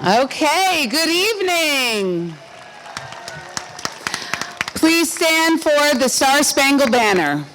Okay, good evening. Please stand for the Star-Spangled Banner.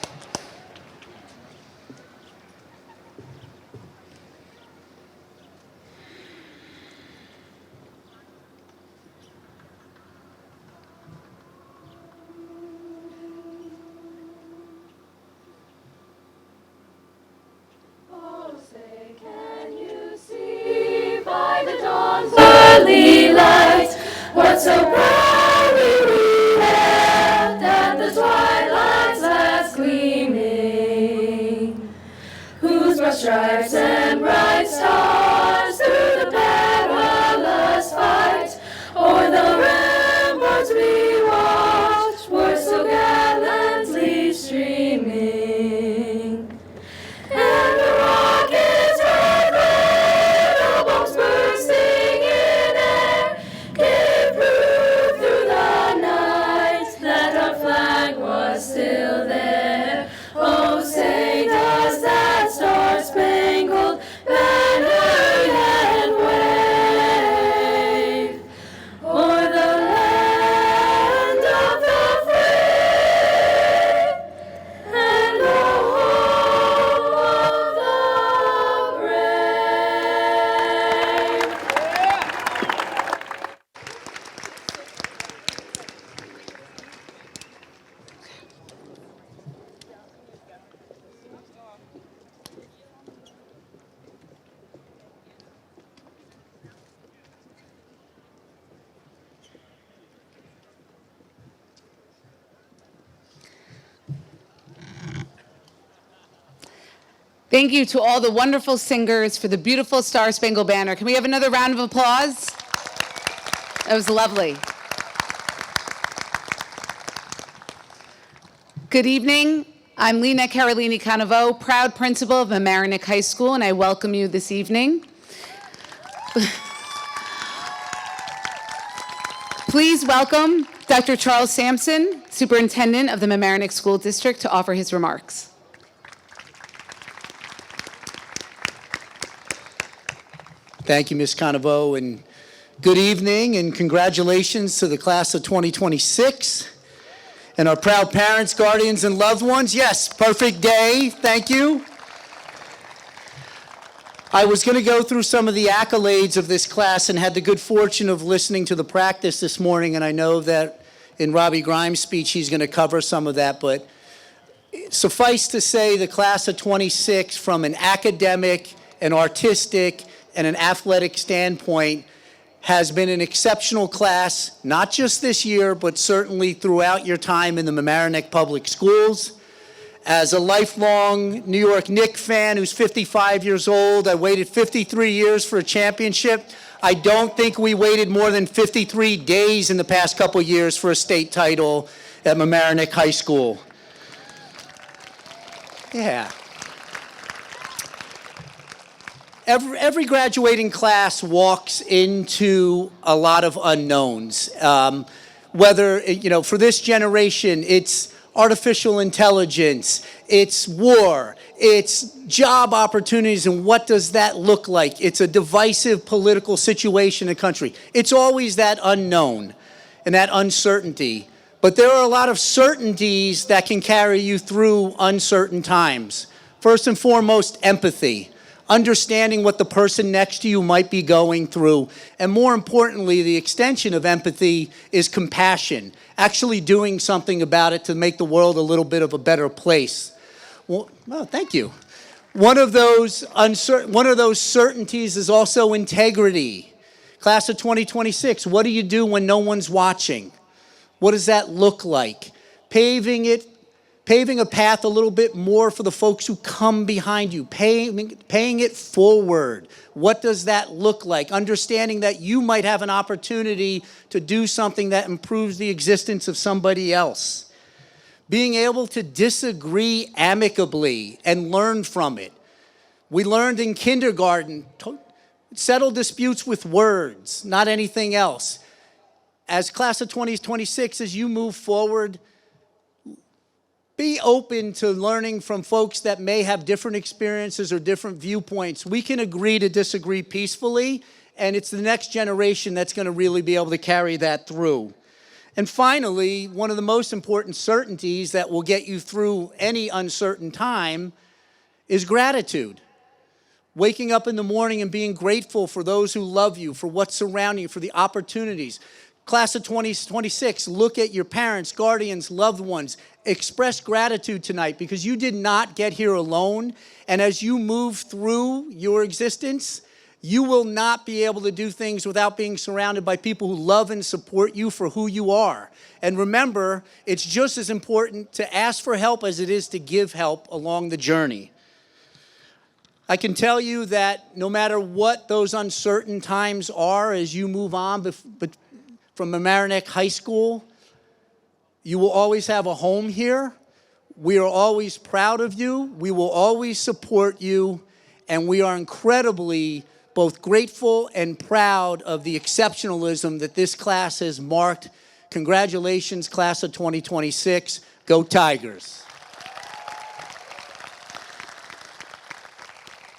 Early light, what so proudly we hailed at the twilight's last gleaming, whose broad stripes and bright stars through the perilous fight o'er the ramparts we watched were so gallantly streaming, and the rockets' red little bombs bursting still there. Oh, say does that star-spangled banner yet wave o'er the land of the free and the home of the brave? Thank you to all the wonderful singers for the beautiful Star-Spangled Banner. Can we have another round of applause? That was lovely. Good evening. I'm Lena Carolini Canavo, proud principal of Mamaroneck High School, and I welcome you this evening. Please welcome Dr. Charles Sampson, Superintendent of the Mamaroneck School District, to offer his remarks. Thank you, Ms. Canavo, and good evening, and congratulations to the class of 2026 and our proud parents, guardians, and loved ones. Yes, perfect day. Thank you. I was going to go through some of the accolades of this class and had the good fortune of listening to the practice this morning, and I know that in Robbie Grimes' speech he's going to cover some of that, but suffice to say the class of 26 from an academic, an artistic, and an athletic standpoint has been an exceptional class, not just this year, but certainly throughout your time in the Mamaroneck Public Schools. As a lifelong New York Knicks fan who's 55 years old, I waited 53 years for a championship. I don't think we waited more than 53 days in the past couple years for a state title at Mamaroneck High School. Yeah. Every graduating class walks into a lot of unknowns. Whether, for this generation, it's artificial intelligence, it's war, it's job opportunities, and what does that look like? It's a divisive political situation in the country. It's always that unknown and that uncertainty. But there are a lot of certainties that can carry you through uncertain times. First and foremost, empathy. Understanding what the person next to you might be going through. And more importantly, the extension of empathy is compassion, actually doing something about it to make the world a little bit of a better place. Well, thank you. One of those certainties is also integrity. Class of 2026, what do you do when no one's watching? What does that look like? Paving a path a little bit more for the folks who come behind you, paying it forward. What does that look like? Understanding that you might have an opportunity to do something that improves the existence of somebody else. Being able to disagree amicably and learn from it. We learned in kindergarten, settle disputes with words, not anything else. As class of 2026, as you move forward, be open to learning from folks that may have different experiences or different viewpoints. We can agree to disagree peacefully and it's the next generation that's going to really be able to carry that through. And finally, one of the most important certainties that will get you through any uncertain time is gratitude. Waking up in the morning and being grateful for those who love you, for what's surrounding you, for the opportunities. Class of 2026, look at your parents, guardians, loved ones. Express gratitude tonight because you did not get here alone. And as you move through your existence, you will not be able to do things without being surrounded by people who love and support you for who you are. And remember, it's just as important to ask for help as it is to give help along the journey. I can tell you that no matter what those uncertain times are as you move on from Mamaroneck High School, you will always have a home here. We are always proud of you. We will always support you. And we are incredibly both grateful and proud of the exceptionalism that this class has marked. Congratulations, class of 2026. Go Tigers.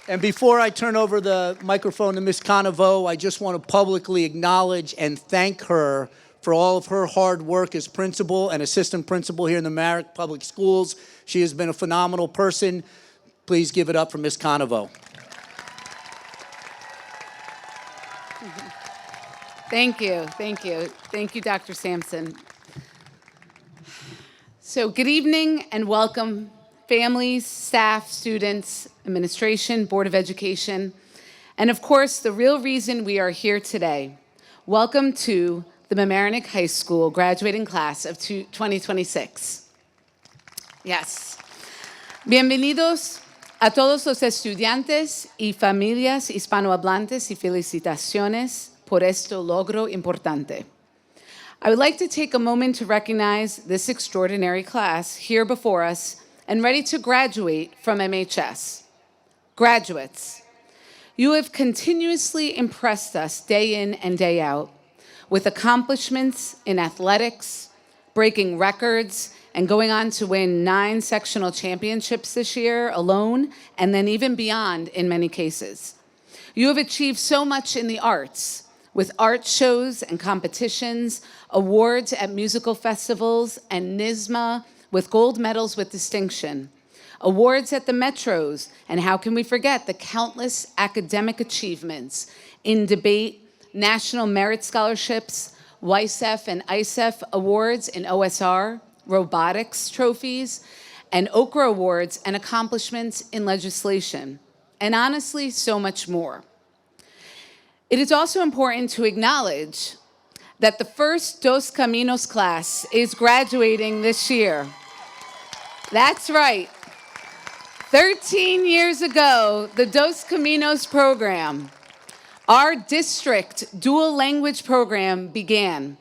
And before I turn over the microphone to Ms. Conovo, I just want to publicly acknowledge and thank her for all of her hard work as principal and assistant principal here in the Mamaroneck Public Schools. She has been a phenomenal person. Please give it up for Ms. Conovo. Thank you, thank you. Thank you, Dr. Sampson. So good evening and welcome, families, staff, students, administration, Board of Education, and of course, the real reason we are here today. Welcome to the Mamaroneck High School graduating class of 2026. Yes. Bienvenidos a todos los estudiantes y familias hispanohablantes y felicitaciones por este logro importante. I would like to take a moment to recognize this extraordinary class here before us and ready to graduate from MHS. Graduates, you have continuously impressed us day in and day out with accomplishments in athletics, breaking records, and going on to win 9 sectional championships this year alone, and then even beyond in many cases. You have achieved so much in the arts, with art shows and competitions, awards at musical festivals, and NYSMA with gold medals with distinction, awards at the Metros, and how can we forget the countless academic achievements in debate, National Merit Scholarships, YSEF and ISEF awards in OSR, robotics trophies, and Okra awards and accomplishments in legislation, and honestly, so much more. It is also important to acknowledge that the first Dos Caminos class is graduating this year. That's right. 13 years ago, the Dos Caminos program, our district dual language program began,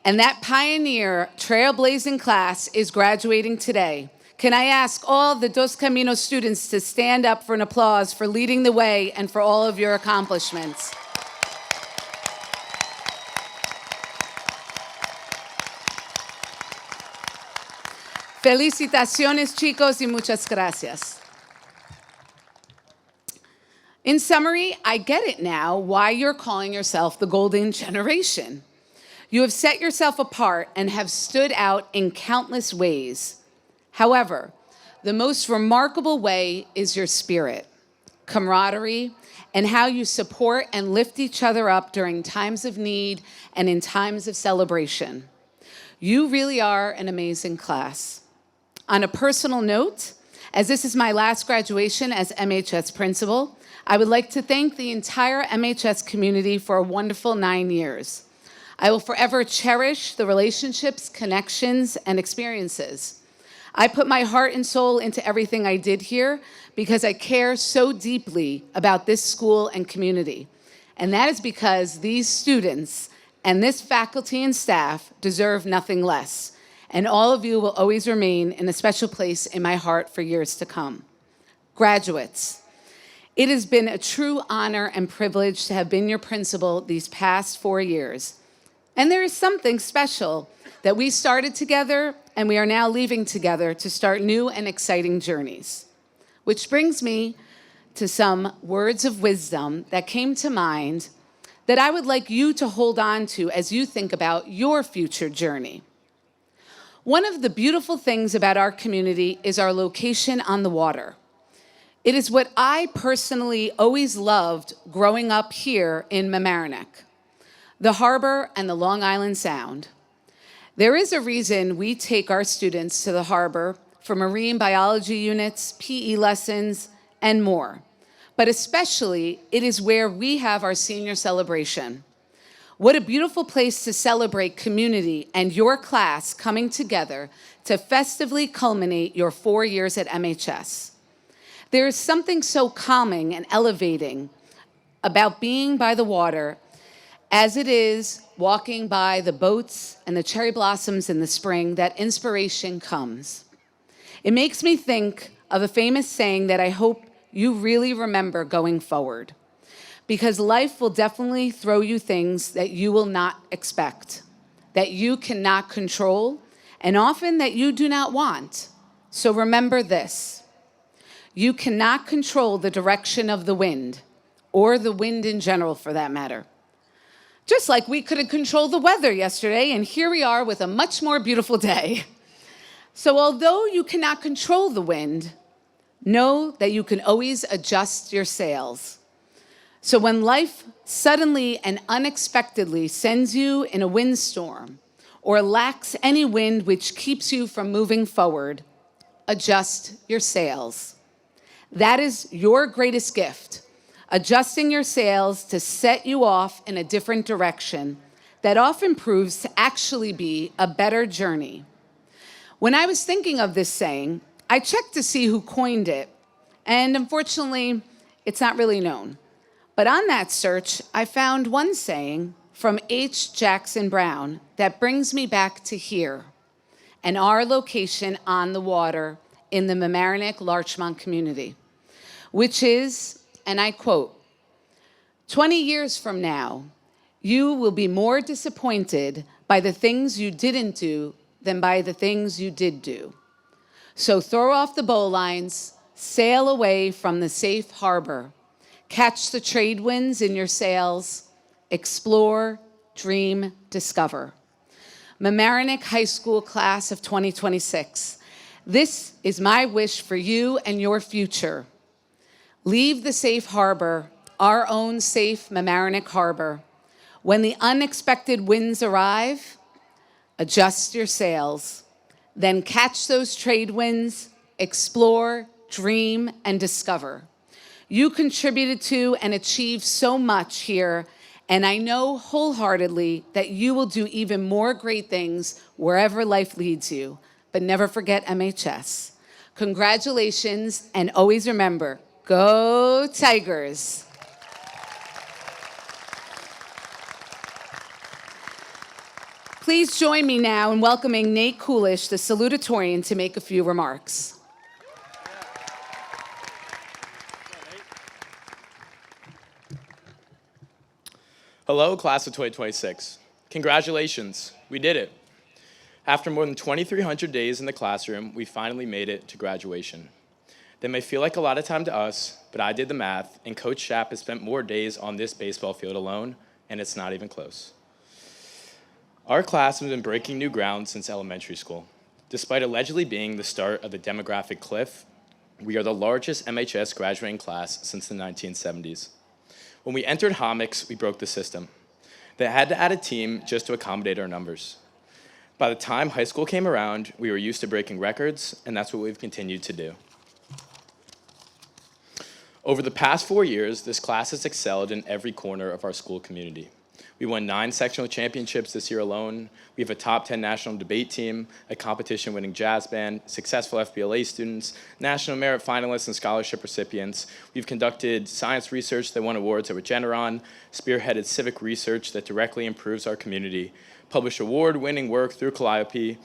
and that pioneer, trailblazing class is graduating today. Can I ask all the Dos Caminos students to stand up for an applause for leading the way and for all of your accomplishments? Felicitaciones, chicos, y muchas gracias. In summary, I get it now why you're calling yourself the Golden Generation. You have set yourself apart and have stood out in countless ways. However, the most remarkable way is your spirit, camaraderie, and how you support and lift each other up during times of need and in times of celebration. You really are an amazing class. On a personal note, as this is my last graduation as MHS principal, I would like to thank the entire MHS community for a wonderful 9 years. I will forever cherish the relationships, connections, and experiences. I put my heart and soul into everything I did here because I care so deeply about this school and community. And that is because these students and this faculty and staff deserve nothing less. And all of you will always remain in a special place in my heart for years to come. Graduates, it has been a true honor and privilege to have been your principal these past 4 years. And there is something special that we started together and we are now leaving together to start new and exciting journeys. Which brings me to some words of wisdom that came to mind that I would like you to hold on to as you think about your future journey. One of the beautiful things about our community is our location on the water. It is what I personally always loved growing up here in Mamaroneck, the harbor and the Long Island Sound. There is a reason we take our students to the harbor for marine biology units, PE lessons, and more. But especially, it is where we have our senior celebration. What a beautiful place to celebrate community and your class coming together to festively culminate your 4 years at MHS. There is something so calming and elevating about being by the water as it is walking by the boats and the cherry blossoms in the spring that inspiration comes. It makes me think of a famous saying that I hope you really remember going forward, because life will definitely throw you things that you will not expect, that you cannot control, and often that you do not want. So remember this: you cannot control the direction of the wind, or the wind in general for that matter. Just like we couldn't control the weather yesterday, and here we are with a much more beautiful day. So although you cannot control the wind, know that you can always adjust your sails. So when life suddenly and unexpectedly sends you in a windstorm or lacks any wind which keeps you from moving forward, adjust your sails. That is your greatest gift, adjusting your sails to set you off in a different direction that often proves to actually be a better journey. When I was thinking of this saying, I checked to see who coined it, and unfortunately, it's not really known. But on that search, I found one saying from H. Jackson Brown that brings me back to here and our location on the water in the Mamaroneck-Larchmont community, which is, and I quote, 20 years from now, you will be more disappointed by the things you didn't do than by the things you did do. So throw off the bowlines, sail away from the safe harbor, catch the trade winds in your sails, explore, dream, discover. Mamaroneck High School class of 2026, this is my wish for you and your future. Leave the safe harbor, our own safe Mamaroneck Harbor. When the unexpected winds arrive, adjust your sails. Then catch those trade winds, explore, dream, and discover. You contributed to and achieved so much here, and I know wholeheartedly that you will do even more great things wherever life leads you. But never forget MHS. Congratulations, and always remember, go Tigers. Please join me now in welcoming Nate Coolish, the Salutatorian, to make a few remarks. Hello, class of 2026. Congratulations, we did it. After more than 2,300 days in the classroom, we finally made it to graduation. That may feel like a lot of time to us, but I did the math, and Coach Schaap has spent more days on this baseball field alone, and it's not even close. Our class has been breaking new ground since elementary school. Despite allegedly being the start of the demographic cliff, we are the largest MHS graduating class since the 1970s. When we entered Homix, we broke the system. They had to add a team just to accommodate our numbers. By the time high school came around, we were used to breaking records, and that's what we've continued to do. Over the past 4 years, this class has excelled in every corner of our school community. We won 9 sectional championships this year alone. We have a top 10 national debate team, a competition-winning jazz band, successful FBLA students, national merit finalists and scholarship recipients. We've conducted science research that won awards at Regeneron, spearheaded civic research that directly improves our community, published award-winning work through Calliope,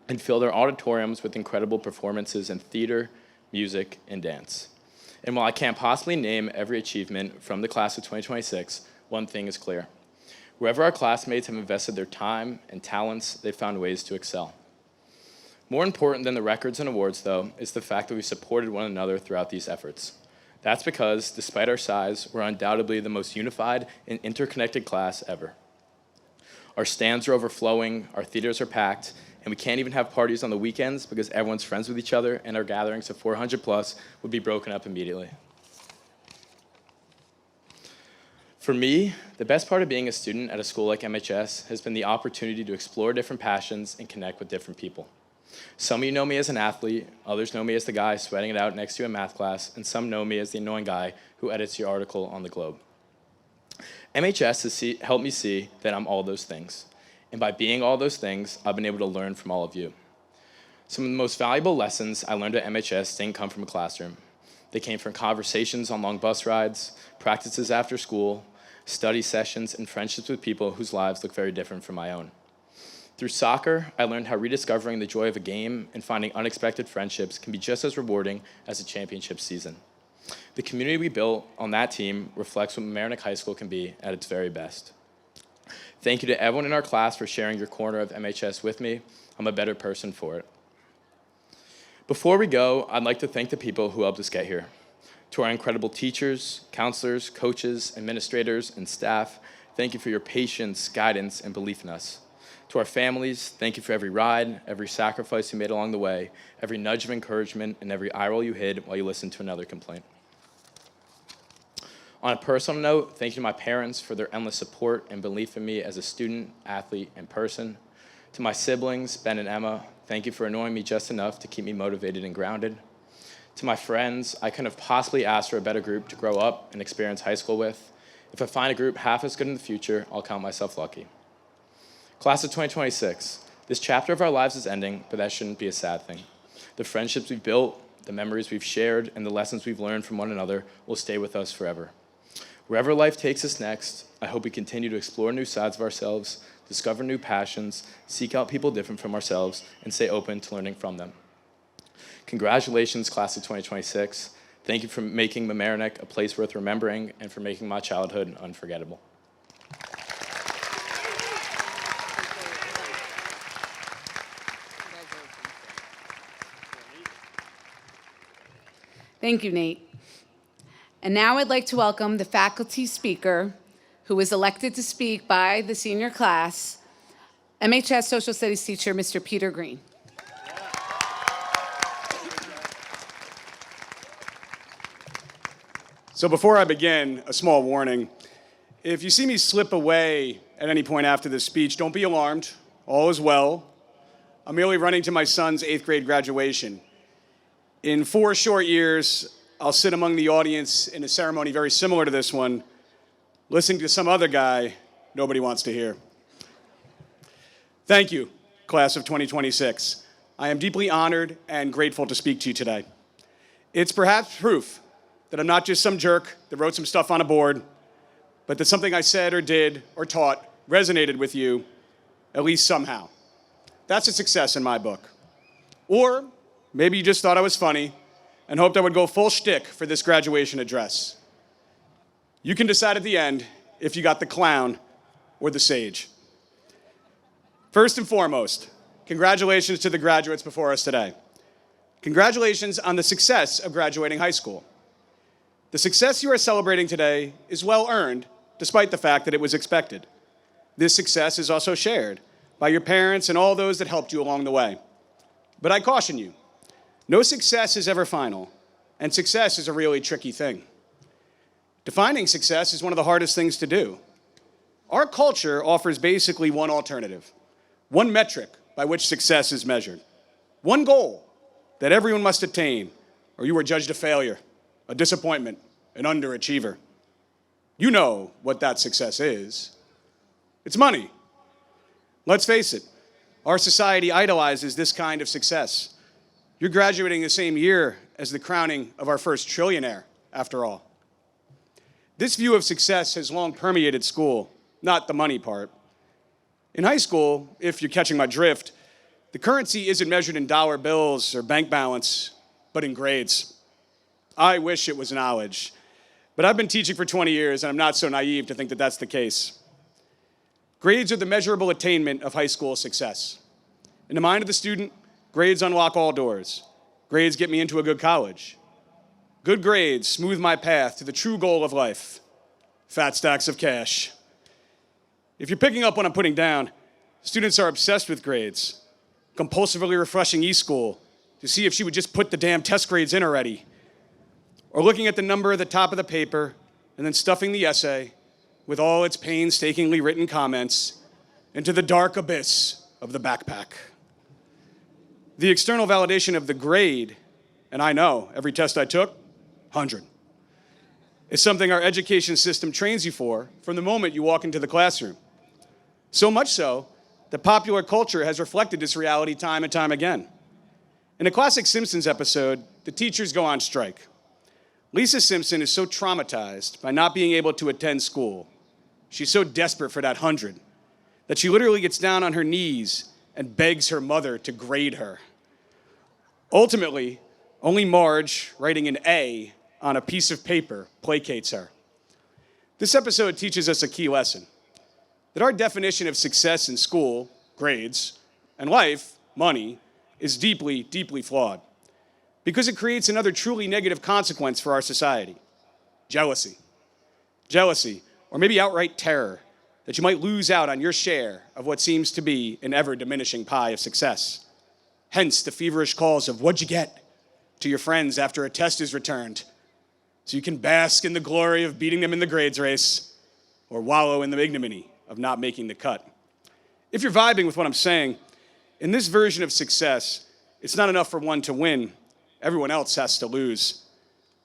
and filled our auditoriums with incredible performances in theater, music, and dance. And while I can't possibly name every achievement from the class of 2026, one thing is clear. Wherever our classmates have invested their time and talents, they've found ways to excel. More important than the records and awards, though, is the fact that we've supported one another throughout these efforts. That's because, despite our size, we're undoubtedly the most unified and interconnected class ever. Our stands are overflowing, our theaters are packed, and we can't even have parties on the weekends because everyone's friends with each other, and our gatherings of 400 plus would be broken up immediately. For me, the best part of being a student at a school like MHS has been the opportunity to explore different passions and connect with different people. Some of you know me as an athlete, others know me as the guy sweating it out next to you in math class, and some know me as the annoying guy who edits your article on the Globe. MHS has helped me see that I'm all those things. And by being all those things, I've been able to learn from all of you. Some of the most valuable lessons I learned at MHS didn't come from a classroom. They came from conversations on long bus rides, practices after school, study sessions, and friendships with people whose lives look very different from my own. Through soccer, I learned how rediscovering the joy of a game and finding unexpected friendships can be just as rewarding as a championship season. The community we built on that team reflects what Mamaroneck High School can be at its very best. Thank you to everyone in our class for sharing your corner of MHS with me. I'm a better person for it. Before we go, I'd like to thank the people who helped us get here. To our incredible teachers, counselors, coaches, administrators, and staff, thank you for your patience, guidance, and belief in us. To our families, thank you for every ride, every sacrifice you made along the way, every nudge of encouragement, and every eye roll you hid while you listened to another complaint. On a personal note, thank you to my parents for their endless support and belief in me as a student, athlete, and person. To my siblings, Ben and Emma, thank you for annoying me just enough to keep me motivated and grounded. To my friends, I couldn't have possibly asked for a better group to grow up and experience high school with. If I find a group half as good in the future, I'll count myself lucky. Class of 2026, this chapter of our lives is ending, but that shouldn't be a sad thing. The friendships we've built, the memories we've shared, and the lessons we've learned from one another will stay with us forever. Wherever life takes us next, I hope we continue to explore new sides of ourselves, discover new passions, seek out people different from ourselves, and stay open to learning from them. Congratulations, class of 2026. Thank you for making Mamaroneck a place worth remembering and for making my childhood unforgettable. Thank you, Nate. And now I'd like to welcome the faculty speaker who was elected to speak by the senior class, MHS Social Studies teacher, Mr. Peter Green. So before I begin, a small warning. If you see me slip away at any point after this speech, don't be alarmed. All is well. I'm merely running to my son's 8th grade graduation. In 4 short years, I'll sit among the audience in a ceremony very similar to this one, listening to some other guy nobody wants to hear. Thank you, class of 2026. I am deeply honored and grateful to speak to you today. It's perhaps proof that I'm not just some jerk that wrote some stuff on a board, but that something I said or did or taught resonated with you, at least somehow. That's a success in my book. Or maybe you just thought I was funny and hoped I would go full shtick for this graduation address. You can decide at the end if you got the clown or the sage. First and foremost, congratulations to the graduates before us today. Congratulations on the success of graduating high school. The success you are celebrating today is well earned, despite the fact that it was expected. This success is also shared by your parents and all those that helped you along the way. But I caution you, no success is ever final, and success is a really tricky thing. Defining success is one of the hardest things to do. Our culture offers basically one alternative, one metric by which success is measured, one goal that everyone must attain, or you are judged a failure, a disappointment, an underachiever. You know what that success is. It's money. Let's face it, our society idolizes this kind of success. You're graduating the same year as the crowning of our first trillionaire, after all. This view of success has long permeated school, not the money part. In high school, if you're catching my drift, the currency isn't measured in dollar bills or bank balance, but in grades. I wish it was knowledge, but I've been teaching for 20 years, and I'm not so naive to think that that's the case. Grades are the measurable attainment of high school success. In the mind of the student, grades unlock all doors. Grades get me into a good college. Good grades smooth my path to the true goal of life, fat stacks of cash. If you're picking up what I'm putting down, students are obsessed with grades, compulsively refreshing eSchool to see if she would just put the damn test grades in already, or looking at the number at the top of the paper and then stuffing the essay with all its painstakingly written comments into the dark abyss of the backpack. The external validation of the grade, and I know every test I took, 100, is something our education system trains you for from the moment you walk into the classroom. So much so that popular culture has reflected this reality time and time again. In a classic Simpsons episode, the teachers go on strike. Lisa Simpson is so traumatized by not being able to attend school. She's so desperate for that 100 that she literally gets down on her knees and begs her mother to grade her. Ultimately, only Marge writing an A on a piece of paper placates her. This episode teaches us a key lesson, that our definition of success in school, grades, and life, money, is deeply, deeply flawed, because it creates another truly negative consequence for our society: jealousy. Jealousy, or maybe outright terror, that you might lose out on your share of what seems to be an ever-diminishing pie of success. Hence the feverish calls of "what'd you get?" to your friends after a test is returned, so you can bask in the glory of beating them in the grades race, or wallow in the ignominy of not making the cut. If you're vibing with what I'm saying, in this version of success, it's not enough for one to win. Everyone else has to lose.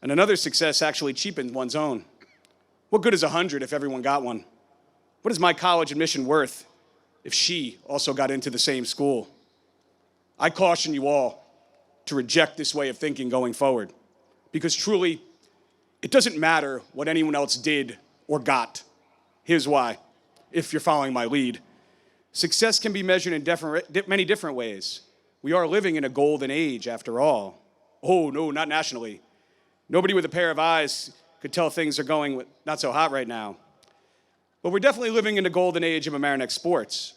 And another success actually cheapens one's own. What good is 100 if everyone got one? What is my college admission worth if she also got into the same school? I caution you all to reject this way of thinking going forward, because truly, it doesn't matter what anyone else did or got. Here's why, if you're following my lead. Success can be measured in many different ways. We are living in a golden age, after all. Oh, no, not nationally. Nobody with a pair of eyes could tell things are going not so hot right now. But we're definitely living in the golden age of Mamaroneck sports.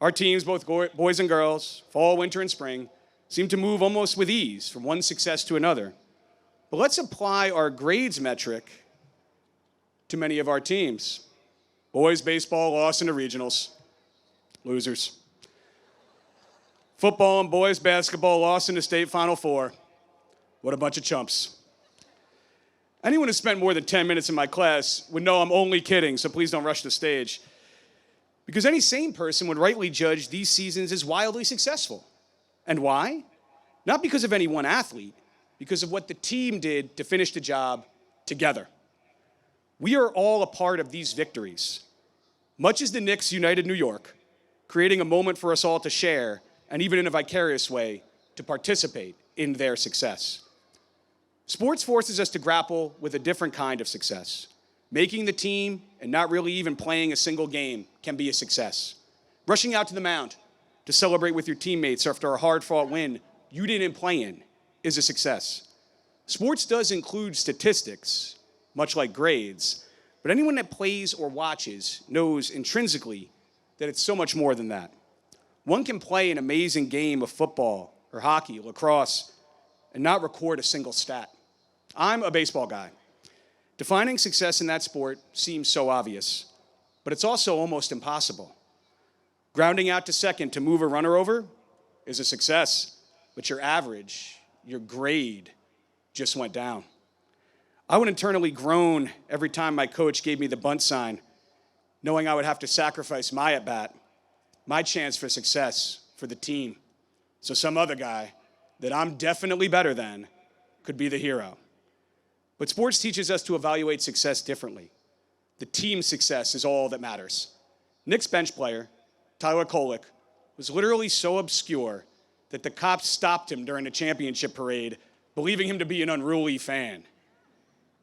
Our teams, both boys and girls, fall, winter, and spring, seem to move almost with ease from one success to another. But let's apply our grades metric to many of our teams. Boys baseball lost in the regionals. Losers. Football and boys basketball lost in the state Final Four. What a bunch of chumps. Anyone who spent more than 10 minutes in my class would know I'm only kidding, so please don't rush the stage. Because any sane person would rightly judge these seasons as wildly successful. And why? Not because of any one athlete, because of what the team did to finish the job together. We are all a part of these victories. Much as the Knicks united New York, creating a moment for us all to share, and even in a vicarious way, to participate in their success. Sports forces us to grapple with a different kind of success. Making the team and not really even playing a single game can be a success. Rushing out to the mound to celebrate with your teammates after a hard-fought win you didn't play in is a success. Sports does include statistics, much like grades, but anyone that plays or watches knows intrinsically that it's so much more than that. One can play an amazing game of football or hockey, lacrosse, and not record a single stat. I'm a baseball guy. Defining success in that sport seems so obvious, but it's also almost impossible. Grounding out to second to move a runner over is a success, but your average, your grade, just went down. I would internally groan every time my coach gave me the bunt sign, knowing I would have to sacrifice my at-bat, my chance for success for the team, so some other guy that I'm definitely better than could be the hero. But sports teaches us to evaluate success differently. The team success is all that matters. Knicks bench player, Tyler Kolek, was literally so obscure that the cops stopped him during the championship parade, believing him to be an unruly fan.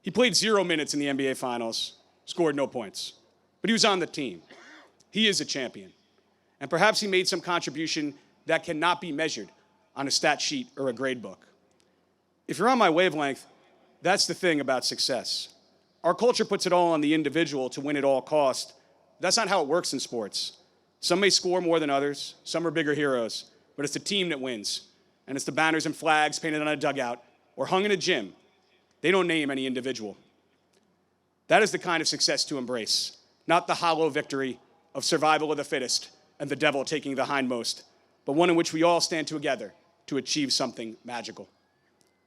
He played 0 minutes in the NBA Finals, scored no points, but he was on the team. He is a champion. And perhaps he made some contribution that cannot be measured on a stat sheet or a grade book. If you're on my wavelength, that's the thing about success. Our culture puts it all on the individual to win at all costs. That's not how it works in sports. Some may score more than others, some are bigger heroes, but it's the team that wins. And it's the banners and flags painted on a dugout or hung in a gym They don't name any individual. That is the kind of success to embrace, not the hollow victory of survival of the fittest and the devil taking the hindmost, but one in which we all stand together to achieve something magical.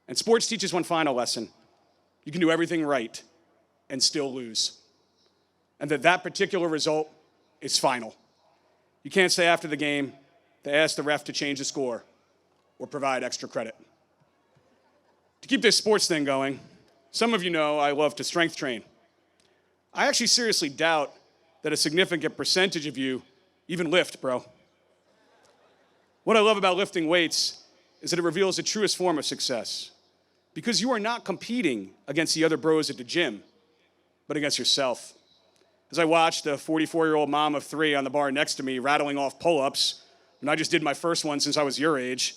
And sports teaches one final lesson. You can do everything right and still lose. And that particular result is final. You can't say after the game, they ask the ref to change the score or provide extra credit. To keep this sports thing going, some of you know I love to strength train. I actually seriously doubt that a significant percentage of you even lift, bro. What I love about lifting weights is that it reveals the truest form of success, because you are not competing against the other bros at the gym, but against yourself. As I watched a 44-year-old mom of 3 on the bar next to me rattling off pull-ups, and I just did my first one since I was your age,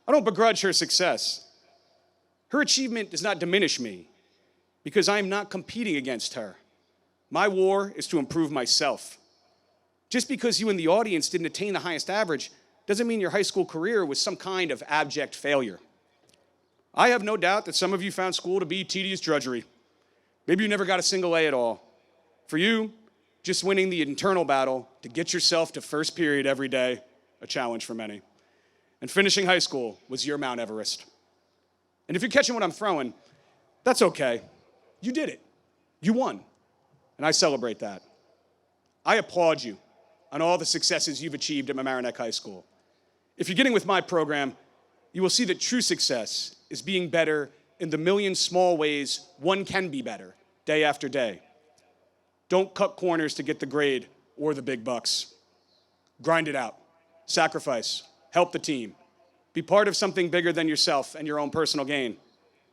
I don't begrudge her success. Her achievement does not diminish me, because I am not competing against her. My war is to improve myself. Just because you in the audience didn't attain the highest average doesn't mean your high school career was some kind of abject failure. I have no doubt that some of you found school to be tedious drudgery. Maybe you never got a single A at all. For you, just winning the internal battle to get yourself to first period every day, a challenge for many. And finishing high school was your Mount Everest. And if you're catching what I'm throwing, that's okay. You did it. You won. And I celebrate that. I applaud you on all the successes you've achieved at Mamaroneck High School. If you're getting with my program, you will see that true success is being better in the million small ways one can be better, day after day. Don't cut corners to get the grade or the big bucks. Grind it out. Sacrifice. Help the team. Be part of something bigger than yourself and your own personal gain.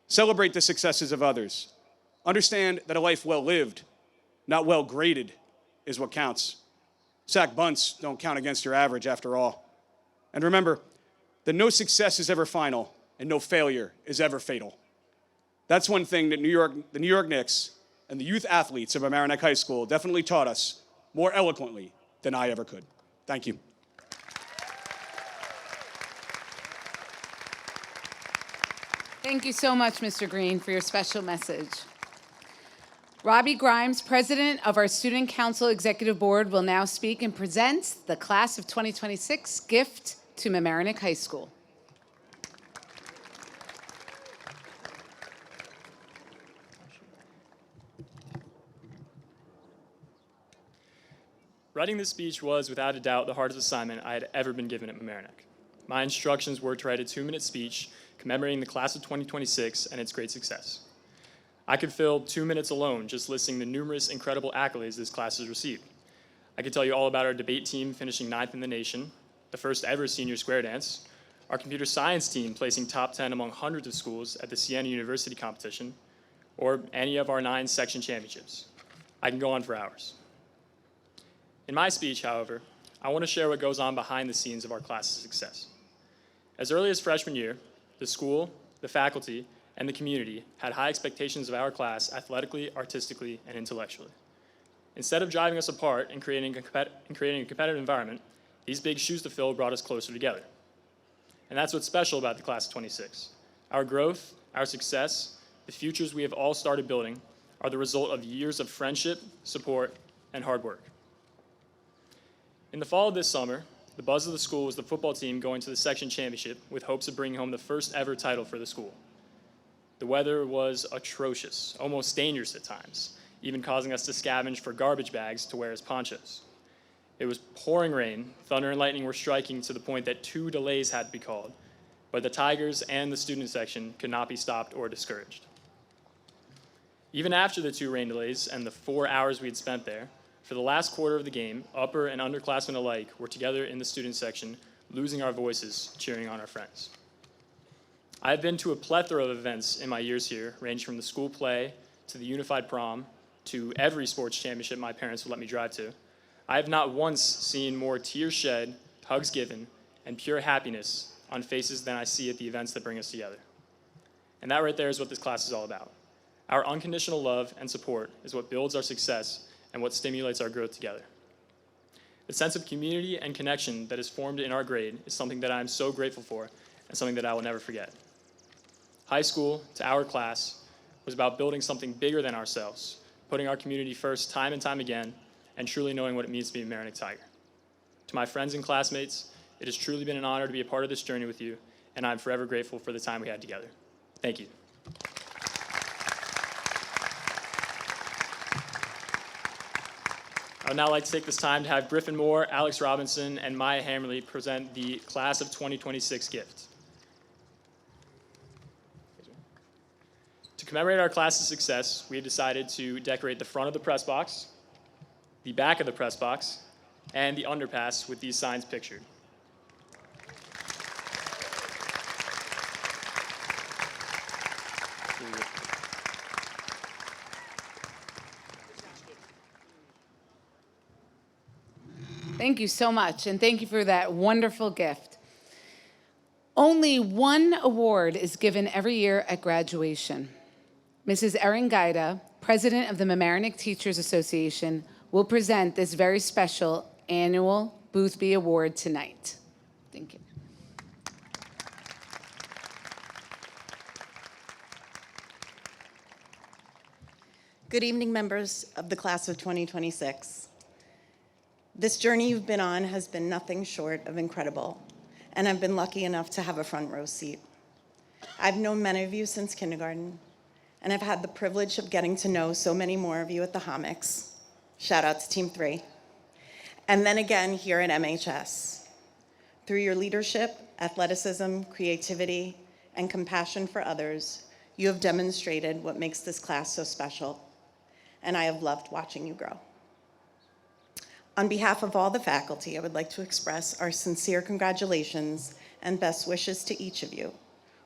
Celebrate the successes of others. Understand that a life well lived, not well graded, is what counts. Sack bunts don't count against your average after all. And remember that no success is ever final and no failure is ever fatal. That's one thing that the New York Knicks and the youth athletes of Mamaroneck High School definitely taught us more eloquently than I ever could. Thank you. Thank you so much, Mr. Green, for your special message. Robbie Grimes, president of our Student Council Executive Board, will now speak and present the Class of 2026 gift to Mamaroneck High School. Writing this speech was, without a doubt, the hardest assignment I had ever been given at Mamaroneck. My instructions were to write a 2-minute speech commemorating the Class of 2026 and its great success. I could fill 2 minutes alone just listing the numerous incredible accolades this class has received. I could tell you all about our debate team finishing 9th in the nation, the first ever senior square dance, our computer science team placing top 10 among hundreds of schools at the Siena University competition, or any of our 9 section championships. I can go on for hours. In my speech, however, I want to share what goes on behind the scenes of our class's success. As early as freshman year, the school, the faculty, and the community had high expectations of our class athletically, artistically, and intellectually. Instead of driving us apart and creating a competitive environment, these big shoes to fill brought us closer together. And that's what's special about the Class of 26. Our growth, our success, the futures we have all started building are the result of years of friendship, support, and hard work. In the fall of this summer, the buzz of the school was the football team going to the section championship with hopes of bringing home the first ever title for the school. The weather was atrocious, almost dangerous at times, even causing us to scavenge for garbage bags to wear as ponchos. It was pouring rain, thunder and lightning were striking to the point that 2 delays had to be called, but the Tigers and the student section could not be stopped or discouraged. Even after the 2 rain delays and the 4 hours we had spent there, for the last quarter of the game, upper and underclassmen alike were together in the student section, losing our voices, cheering on our friends. I have been to a plethora of events in my years here, ranging from the school play to the unified prom to every sports championship my parents would let me drive to. I have not once seen more tears shed, hugs given, and pure happiness on faces than I see at the events that bring us together. And that right there is what this class is all about. Our unconditional love and support is what builds our success and what stimulates our growth together. The sense of community and connection that is formed in our grade is something that I am so grateful for and something that I will never forget. High school, to our class, was about building something bigger than ourselves, putting our community first time and time again, and truly knowing what it means to be a Mamaroneck Tiger. To my friends and classmates, it has truly been an honor to be a part of this journey with you, and I'm forever grateful for the time we had together. Thank you. I would now like to take this time to have Griffin Moore, Alex Robinson, and Maya Hammerly present the Class of 2026 gift. To commemorate our class's success, we have decided to decorate the front of the press box, the back of the press box, and the underpass with these signs pictured. Thank you so much, and thank you for that wonderful gift. Only one award is given every year at graduation. Mrs. Erin Gaida, President of the Mamaroneck Teachers Association, will present this very special annual Boothby Award tonight. Thank you. Good evening, members of the class of 2026. This journey you've been on has been nothing short of incredible, and I've been lucky enough to have a front row seat. I've known many of you since kindergarten, and I've had the privilege of getting to know so many more of you at the Homics. Shout out to Team 3. And then again here at MHS. Through your leadership, athleticism, creativity, and compassion for others, you have demonstrated what makes this class so special, and I have loved watching you grow. On behalf of all the faculty, I would like to express our sincere congratulations and best wishes to each of you.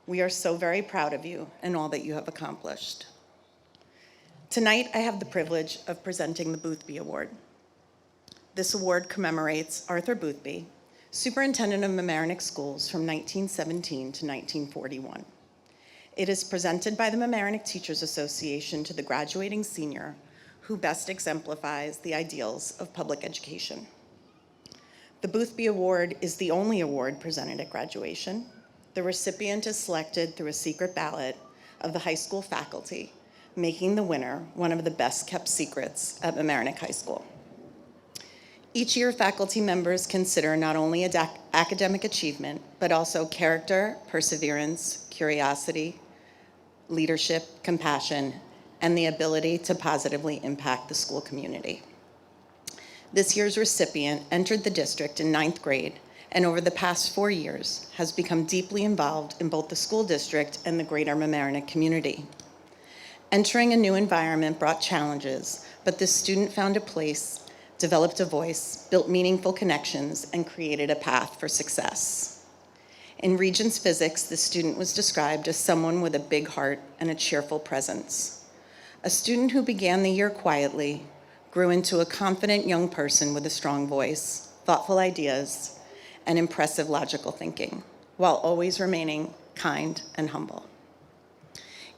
We are so very proud of you and all that you have accomplished. Tonight, I have the privilege of presenting the Boothby Award. This award commemorates Arthur Boothby, Superintendent of Mamaroneck Schools from 1917 to 1941. It is presented by the Mamaroneck Teachers Association to the graduating senior who best exemplifies the ideals of public education. The Boothby Award is the only award presented at graduation. The recipient is selected through a secret ballot of the high school faculty, making the winner one of the best kept secrets at Mamaroneck High School. Each year, faculty members consider not only academic achievement, but also character, perseverance, curiosity, leadership, compassion, and the ability to positively impact the school community. This year's recipient entered the district in 9th grade, and over the past 4 years has become deeply involved in both the school district and the greater Mamaroneck community. Entering a new environment brought challenges, but this student found a place, developed a voice, built meaningful connections, and created a path for success. In Regents Physics, the student was described as someone with a big heart and a cheerful presence. A student who began the year quietly grew into a confident young person with a strong voice, thoughtful ideas, and impressive logical thinking, while always remaining kind and humble.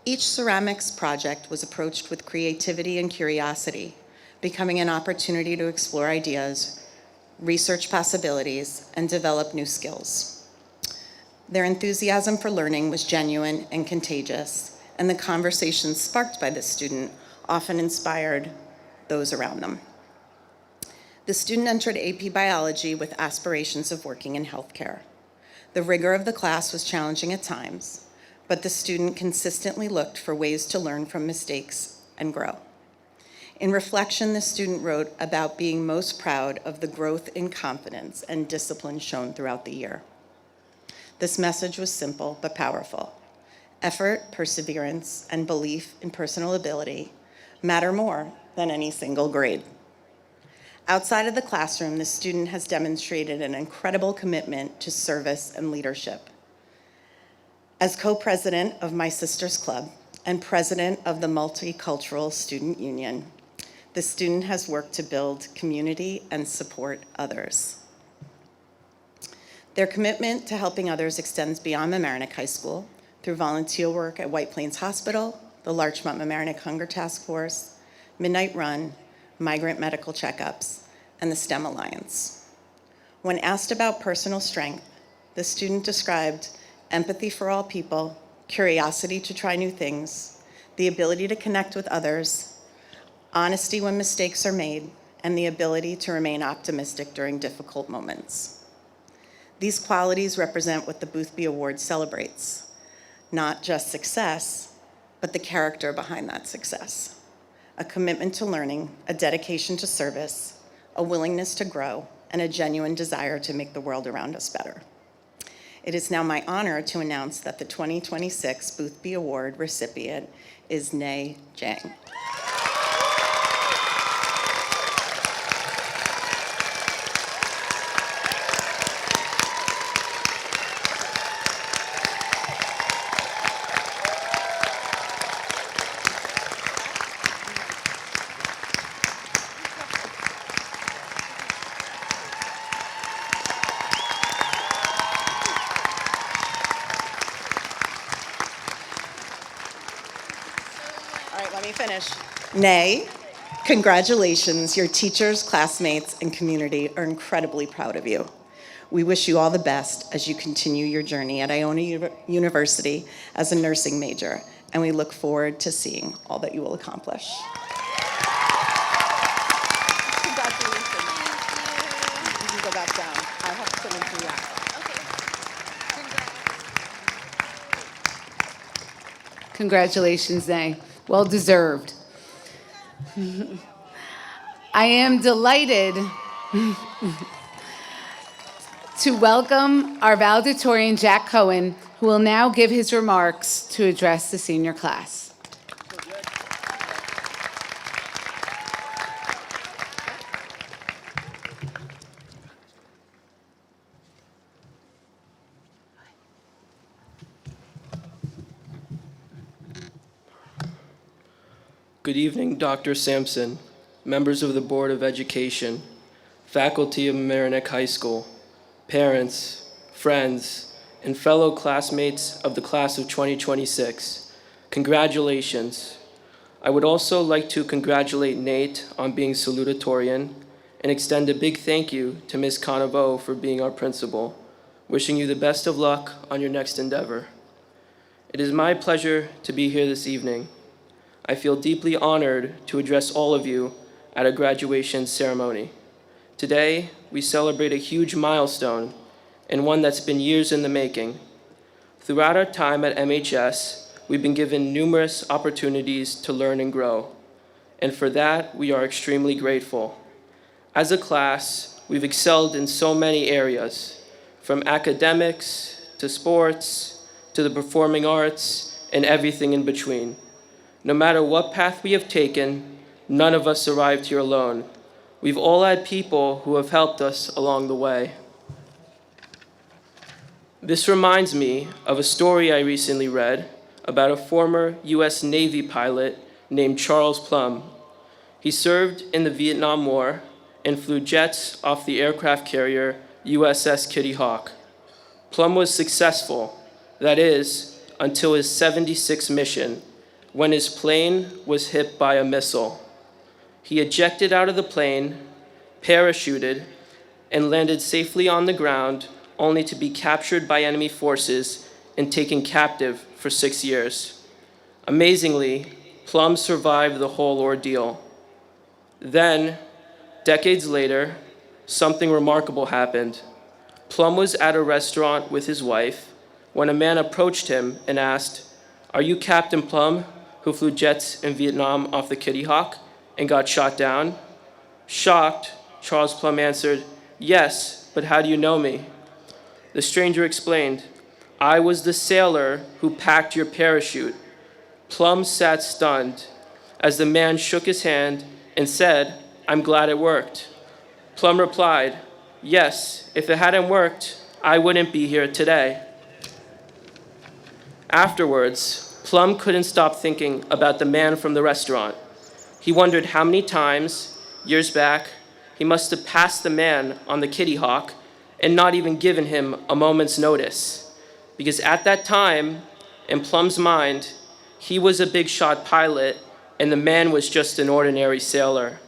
Each ceramics project was approached with creativity and curiosity, becoming an opportunity to explore ideas, research possibilities, and develop new skills. Their enthusiasm for learning was genuine and contagious, and the conversations sparked by this student often inspired those around them. The student entered AP Biology with aspirations of working in healthcare. The rigor of the class was challenging at times, but the student consistently looked for ways to learn from mistakes and grow. In reflection, the student wrote about being most proud of the growth in confidence and discipline shown throughout the year. This message was simple but powerful. Effort, perseverance, and belief in personal ability matter more than any single grade. Outside of the classroom, the student has demonstrated an incredible commitment to service and leadership. As co-president of My Sister's Club and president of the Multicultural Student Union, the student has worked to build community and support others. Their commitment to helping others extends beyond Mamaroneck High School through volunteer work at White Plains Hospital, the Larchmont Mamaroneck Hunger Task Force, Midnight Run, migrant medical checkups, and the STEM Alliance. When asked about personal strength, the student described empathy for all people, curiosity to try new things, the ability to connect with others, honesty when mistakes are made, and the ability to remain optimistic during difficult moments. These qualities represent what the Boothby Award celebrates, not just success, but the character behind that success. A commitment to learning, a dedication to service, a willingness to grow, and a genuine desire to make the world around us better. It is now my honor to announce that the 2026 Boothby Award recipient is Nay Jang. All right, let me finish. Nay, congratulations. Your teachers, classmates, and community are incredibly proud of you. We wish you all the best as you continue your journey at Iona University as a nursing major, and we look forward to seeing all that you will accomplish. Congratulations. You can go back down. I have something for you. Congratulations, Nay. Well deserved. I am delighted to welcome our valedictorian, Jack Cohen, who will now give his remarks to address the senior class. Good evening, Dr. Sampson, members of the Board of Education, faculty of Mamaroneck High School, parents, friends, and fellow classmates of the class of 2026. Congratulations. I would also like to congratulate Nate on being salutatorian and extend a big thank you to Ms. Conovo for being our principal. Wishing you the best of luck on your next endeavor. It is my pleasure to be here this evening. I feel deeply honored to address all of you at a graduation ceremony. Today, we celebrate a huge milestone and one that's been years in the making. Throughout our time at MHS, we've been given numerous opportunities to learn and grow, and for that, we are extremely grateful. As a class, we've excelled in so many areas, from academics to sports to the performing arts and everything in between. No matter what path we have taken, none of us arrived here alone. We've all had people who have helped us along the way. This reminds me of a story I recently read about a former US Navy pilot named Charles Plum. He served in the Vietnam War and flew jets off the aircraft carrier USS Kitty Hawk. Plum was successful, that is, until his 76th mission, when his plane was hit by a missile. He ejected out of the plane, parachuted, and landed safely on the ground, only to be captured by enemy forces and taken captive for 6 years. Amazingly, Plum survived the whole ordeal. Then, decades later, something remarkable happened. Plum was at a restaurant with his wife when a man approached him and asked, "Are you Captain Plum, who flew jets in Vietnam off the Kitty Hawk and got shot down?" Shocked, Charles Plum answered, "Yes, but how do you know me?" The stranger explained, "I was the sailor who packed your parachute." Plum sat stunned as the man shook his hand and said, "I'm glad it worked." Plum replied, "Yes, if it hadn't worked, I wouldn't be here today." Afterwards, Plum couldn't stop thinking about the man from the restaurant. He wondered how many times, years back, he must have passed the man on the Kitty Hawk and not even given him a moment's notice. Because at that time, in Plum's mind, he was a big shot pilot and the man was just an ordinary sailor.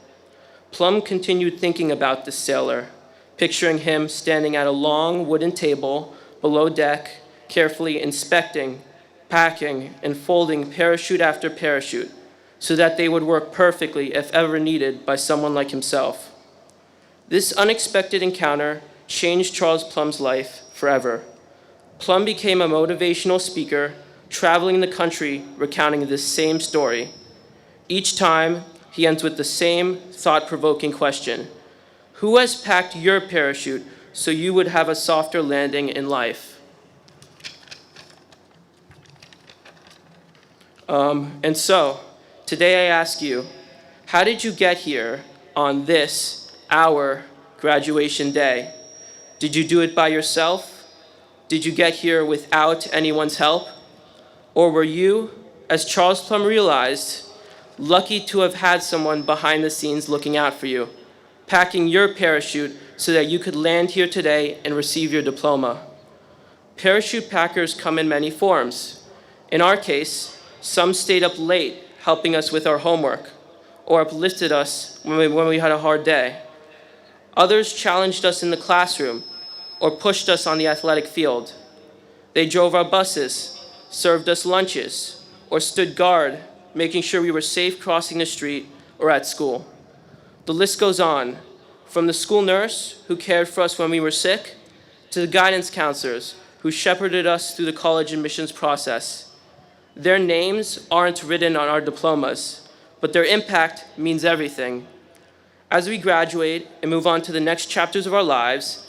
Plum continued thinking about the sailor, picturing him standing at a long wooden table below deck, carefully inspecting packing, and folding parachute after parachute so that they would work perfectly if ever needed by someone like himself. This unexpected encounter changed Charles Plum's life forever. Plum became a motivational speaker, traveling the country recounting this same story. Each time, he ends with the same thought-provoking question: who has packed your parachute so you would have a softer landing in life? And so, today I ask you, how did you get here on this, our graduation day? Did you do it by yourself? Did you get here without anyone's help? Or were you, as Charles Plum realized, lucky to have had someone behind the scenes looking out for you, packing your parachute so that you could land here today and receive your diploma? Parachute packers come in many forms. In our case, some stayed up late helping us with our homework, or uplifted us when we had a hard day. Others challenged us in the classroom, or pushed us on the athletic field. They drove our buses, served us lunches, or stood guard, making sure we were safe crossing the street or at school. The list goes on, from the school nurse who cared for us when we were sick, to the guidance counselors who shepherded us through the college admissions process. Their names aren't written on our diplomas, but their impact means everything. As we graduate and move on to the next chapters of our lives,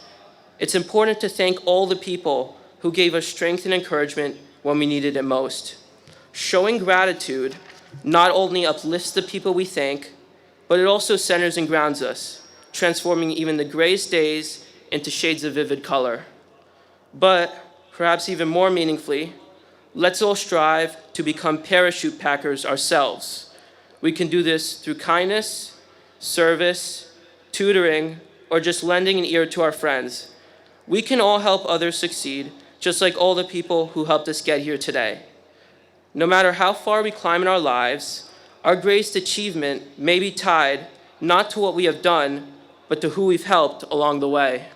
it's important to thank all the people who gave us strength and encouragement when we needed it most. Showing gratitude not only uplifts the people we thank, but it also centers and grounds us, transforming even the grayest days into shades of vivid color. But perhaps even more meaningfully, let's all strive to become parachute packers ourselves. We can do this through kindness, service, tutoring, or just lending an ear to our friends. We can all help others succeed, just like all the people who helped us get here today. No matter how far we climb in our lives, our greatest achievement may be tied not to what we have done, but to who we've helped along the way.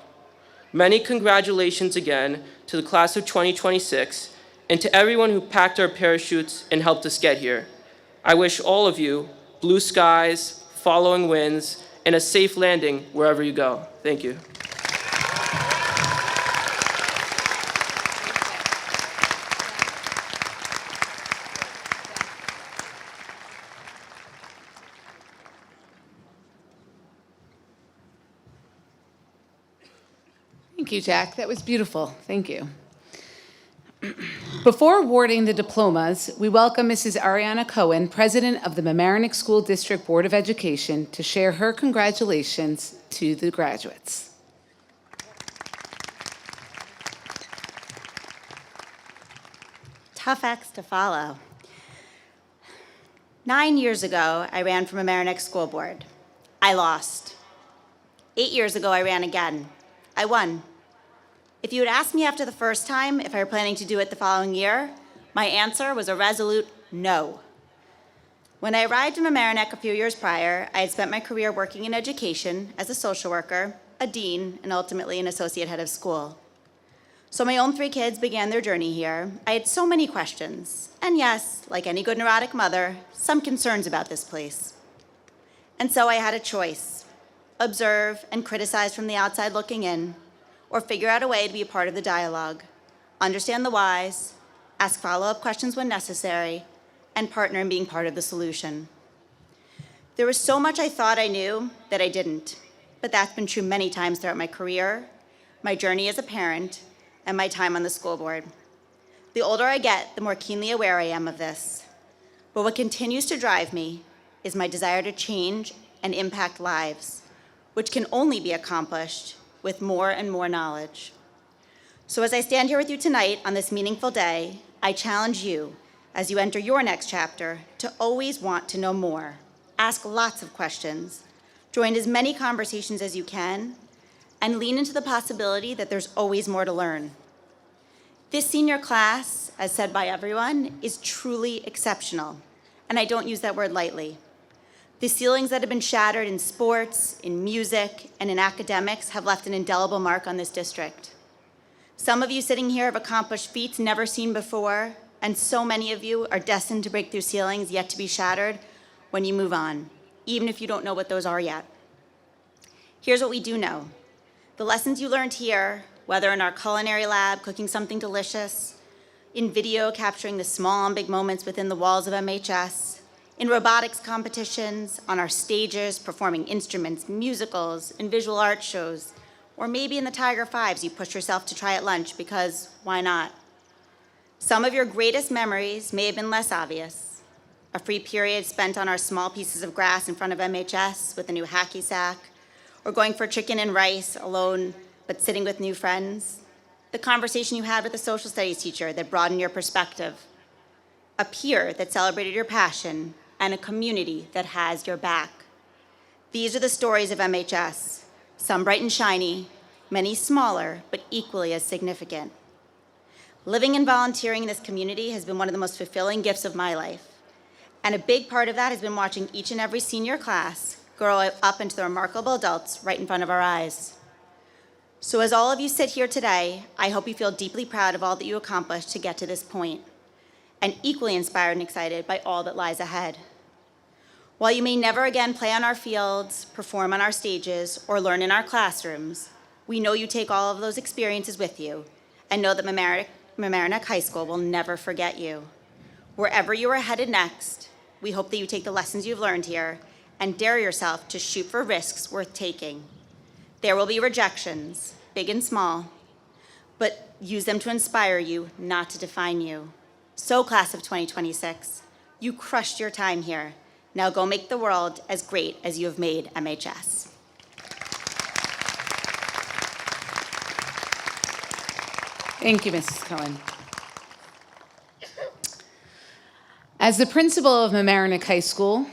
Many congratulations again to the class of 2026 and to everyone who packed our parachutes and helped us get here. I wish all of you blue skies, following winds, and a safe landing wherever you go. Thank you. Thank you, Jack. That was beautiful. Thank you. Before awarding the diplomas, we welcome Mrs. Ariana Cohen, President of the Mamaroneck School District Board of Education, to share her congratulations to the graduates. Tough acts to follow. 9 years ago, I ran for Mamaroneck School Board. I lost. 8 years ago, I ran again. I won. If you had asked me after the first time if I were planning to do it the following year, my answer was a resolute no. When I arrived in Mamaroneck a few years prior, I had spent my career working in education as a social worker, a dean, and ultimately an associate head of school. So my own 3 kids began their journey here. I had so many questions, and yes, like any good neurotic mother, some concerns about this place. And so I had a choice: observe and criticize from the outside looking in, or figure out a way to be a part of the dialogue, understand the whys, ask follow-up questions when necessary, and partner in being part of the solution. There was so much I thought I knew that I didn't, but that's been true many times throughout my career, my journey as a parent, and my time on the school board. The older I get, the more keenly aware I am of this. But what continues to drive me is my desire to change and impact lives, which can only be accomplished with more and more knowledge. So as I stand here with you tonight on this meaningful day, I challenge you, as you enter your next chapter, to always want to know more. Ask lots of questions, join as many conversations as you can, and lean into the possibility that there's always more to learn. This senior class, as said by everyone, is truly exceptional, and I don't use that word lightly. The ceilings that have been shattered in sports, in music, and in academics have left an indelible mark on this district. Some of you sitting here have accomplished feats never seen before, and so many of you are destined to break through ceilings yet to be shattered when you move on, even if you don't know what those are yet. Here's what we do know. The lessons you learned here, whether in our culinary lab, cooking something delicious, in video capturing the small and big moments within the walls of MHS, in robotics competitions, on our stages, performing instruments, musicals, and visual art shows, or maybe in the Tiger Fives you pushed yourself to try at lunch because why not? Some of your greatest memories may have been less obvious. A free period spent on our small pieces of grass in front of MHS with a new hacky sack, or going for chicken and rice alone but sitting with new friends. The conversation you had with a social studies teacher that broadened your perspective. A peer that celebrated your passion, and a community that has your back. These are the stories of MHS, some bright and shiny, many smaller, but equally as significant. Living and volunteering in this community has been one of the most fulfilling gifts of my life. And a big part of that has been watching each and every senior class grow up into the remarkable adults right in front of our eyes. So as all of you sit here today, I hope you feel deeply proud of all that you accomplished to get to this point, and equally inspired and excited by all that lies ahead. While you may never again play on our fields, perform on our stages, or learn in our classrooms, we know you take all of those experiences with you and know that Mamaroneck High School will never forget you. Wherever you are headed next, we hope that you take the lessons you've learned here and dare yourself to shoot for risks worth taking. There will be rejections, big and small, but use them to inspire you, not to define you. So, class of 2026, you crushed your time here. Now go make the world as great as you have made MHS. Thank you, Mrs. Cohen. As the principal of Mamaroneck High School,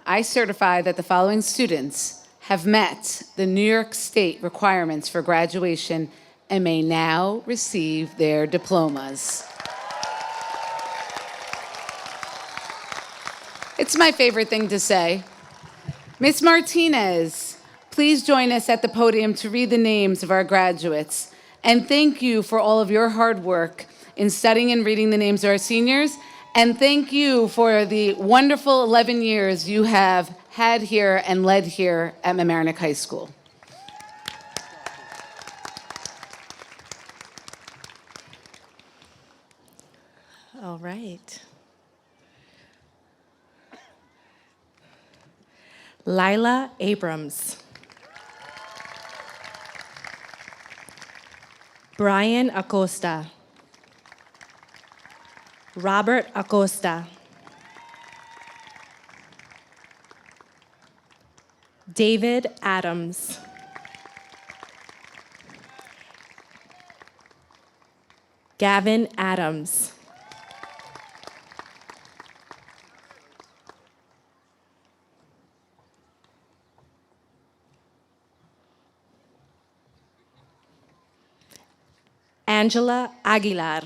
I certify that the following students have met the New York State requirements for graduation and may now receive their diplomas. It's my favorite thing to say. Ms. Martinez, please join us at the podium to read the names of our graduates. And thank you for all of your hard work in studying and reading the names of our seniors. And thank you for the wonderful 11 years you have had here and led here at Mamaroneck High School. All right. Lila Abrams. Brian Acosta. Robert Acosta. David Adams. Gavin Adams. Angela Aguilar.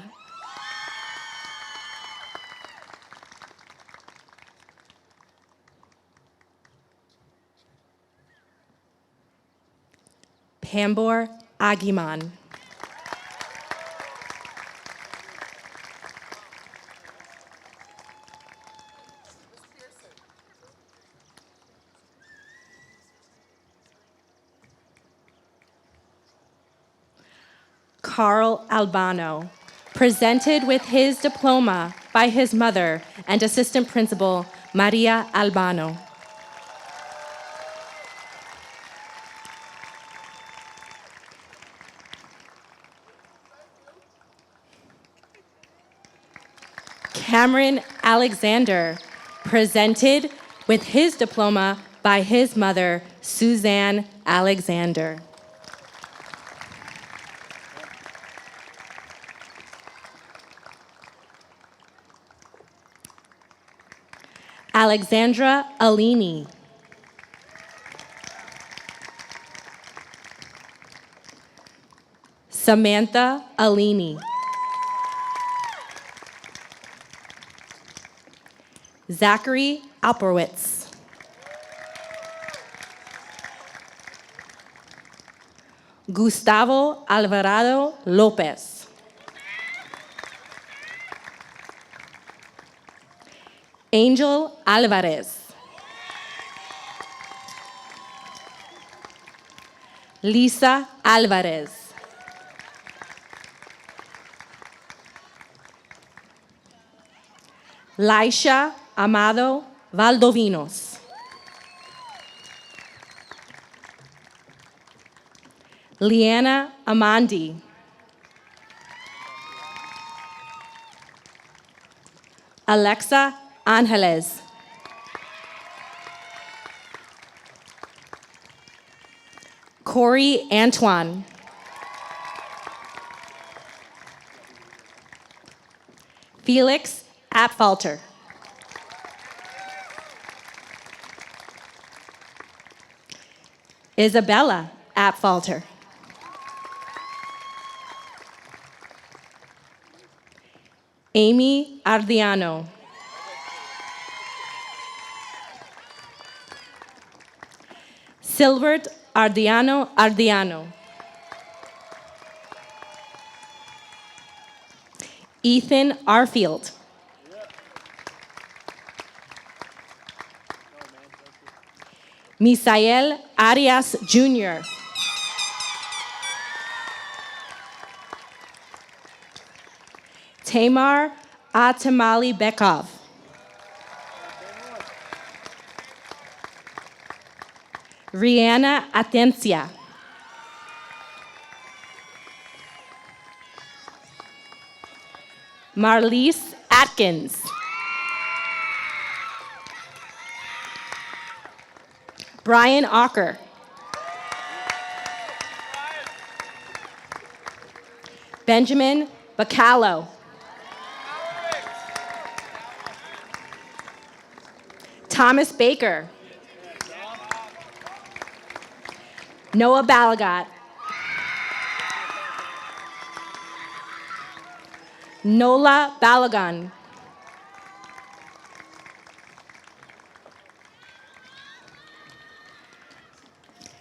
Pambor Agiman. Carl Albano, presented with his diploma by his mother and assistant principal, Maria Albano. Cameron Alexander, presented with his diploma by his mother, Suzanne Alexander. Alexandra Alini. Samantha Alini. Zachary Alperwitz. Gustavo Alvarado Lopez. Angel Alvarez. Lisa Alvarez. Laisha Amado Valdovinos. Liana Amandi. Alexa Angeles. Corey Antoine. Felix Apfalter. Isabella Apfalter. Amy Ardiano. Silbert Ardiano. Ethan Arfield. Misael Arias Jr. Tamar Atamali Bekov. Rihanna Atencia. Marlise Atkins. Brian Ocker. Benjamin Bacallo. Thomas Baker. Noah Balagat. Nola Balagan.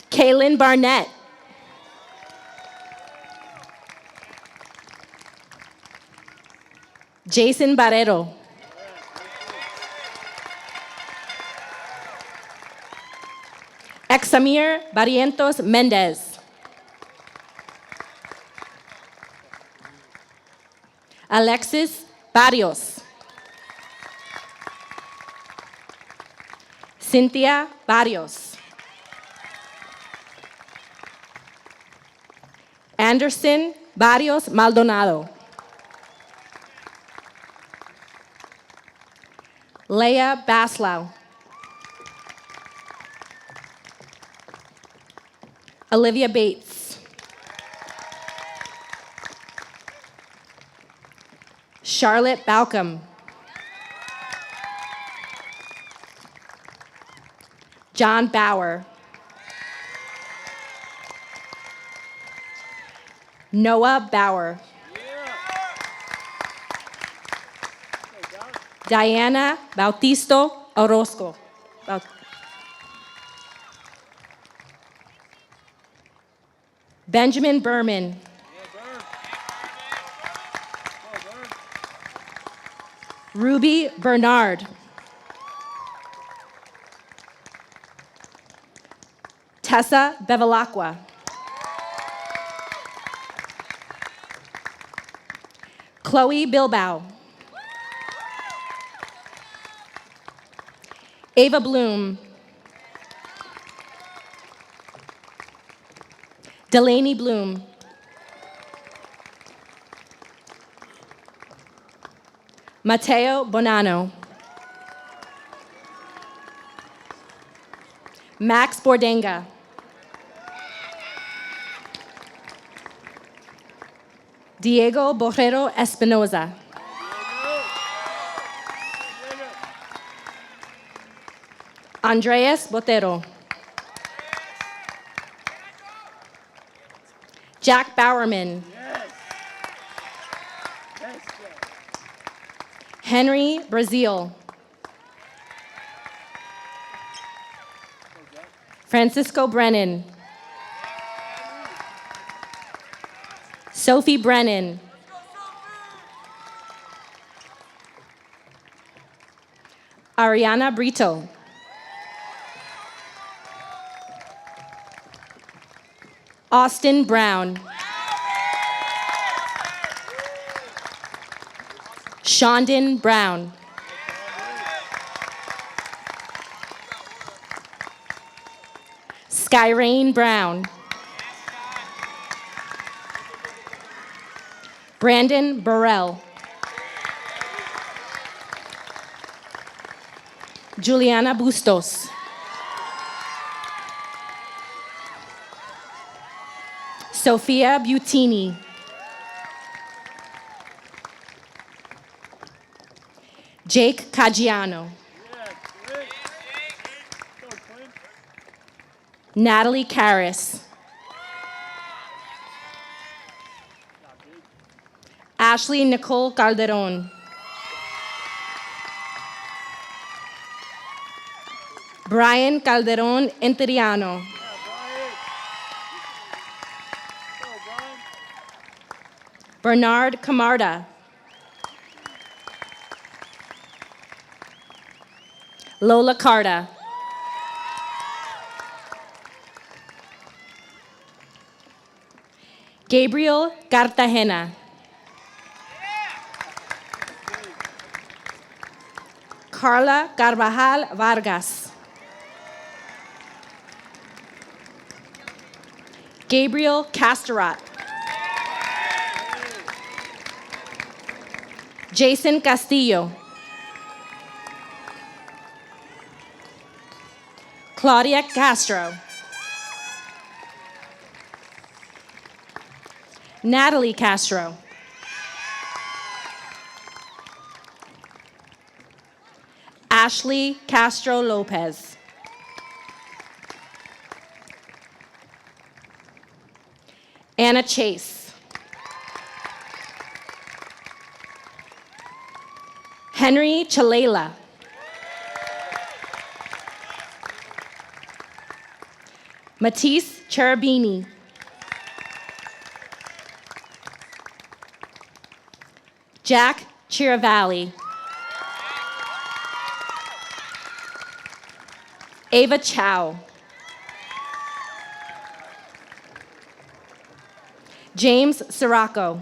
Kaylin Barnett. Jason Barrero. Examir Barrientos Mendez. Alexis Barrios. Cynthia Barrios. Anderson Barrios Maldonado. Leah Baslow. Olivia Bates. Charlotte Balcom. John Bauer. Noah Bauer. Diana Bautisto Orozco. Benjamin Berman. Ruby Bernard. Tessa Bevilacqua. Chloe Bilbao. Ava Bloom. Delaney Bloom. Mateo Bonanno. Max Bordenga. Diego Borrero Espinoza. Andreas Botero. Jack Bowerman. Henry Brazil. Francisco Brennan. Sophie Brennan. Ariana Brito. Austin Brown. Shondon Brown. Skyrain Brown. Brandon Burrell. Juliana Bustos. Sophia Butini. Jake Caggiano. Natalie Karras. Ashley Nicole Calderon. Brian Calderon Interiano. Bernard Camarda. Lola Carta. Gabriel Cartagena. Carla Carvajal Vargas. Gabriel Casterat. Jason Castillo. Claudia Castro. Natalie Castro. Ashley Castro Lopez. Anna Chase. Henry Chalela. Matisse Cherubini. Jack Chiravalli. Ava Chow. James Sirocco.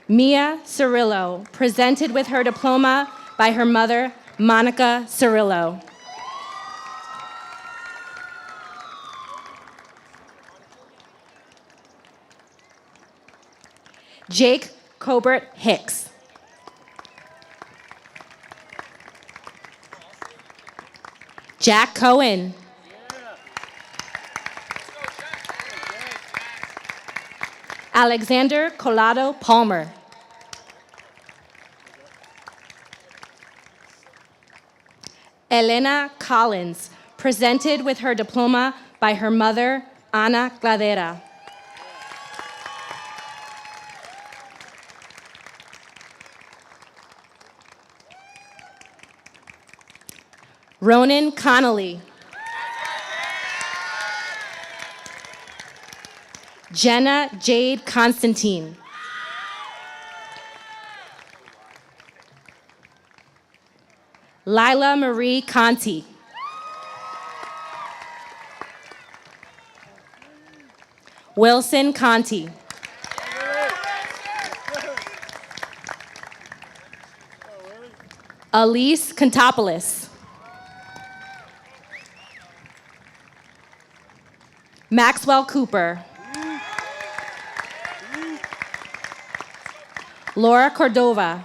Mia Cirillo, presented with her diploma by her mother, Monica Cirillo. Jake Cobert Hicks. Jack Cohen. Alexander Collado Palmer. Elena Collins, presented with her diploma by her mother, Ana Cladera. Ronan Connolly. Jenna Jade Constantine. Lila Marie Conti. Wilson Conti. Elise Contopoulos. Maxwell Cooper. Laura Cordova.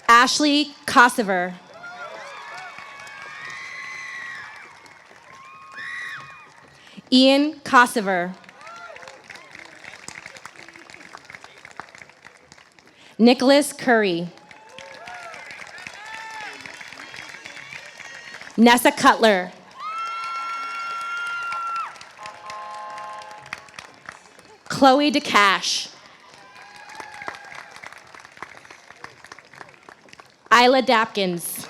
Ashley Kosover. Ian Kosover. Nicholas Curry. Nessa Cutler. Chloe DeCash. Isla Dapkins.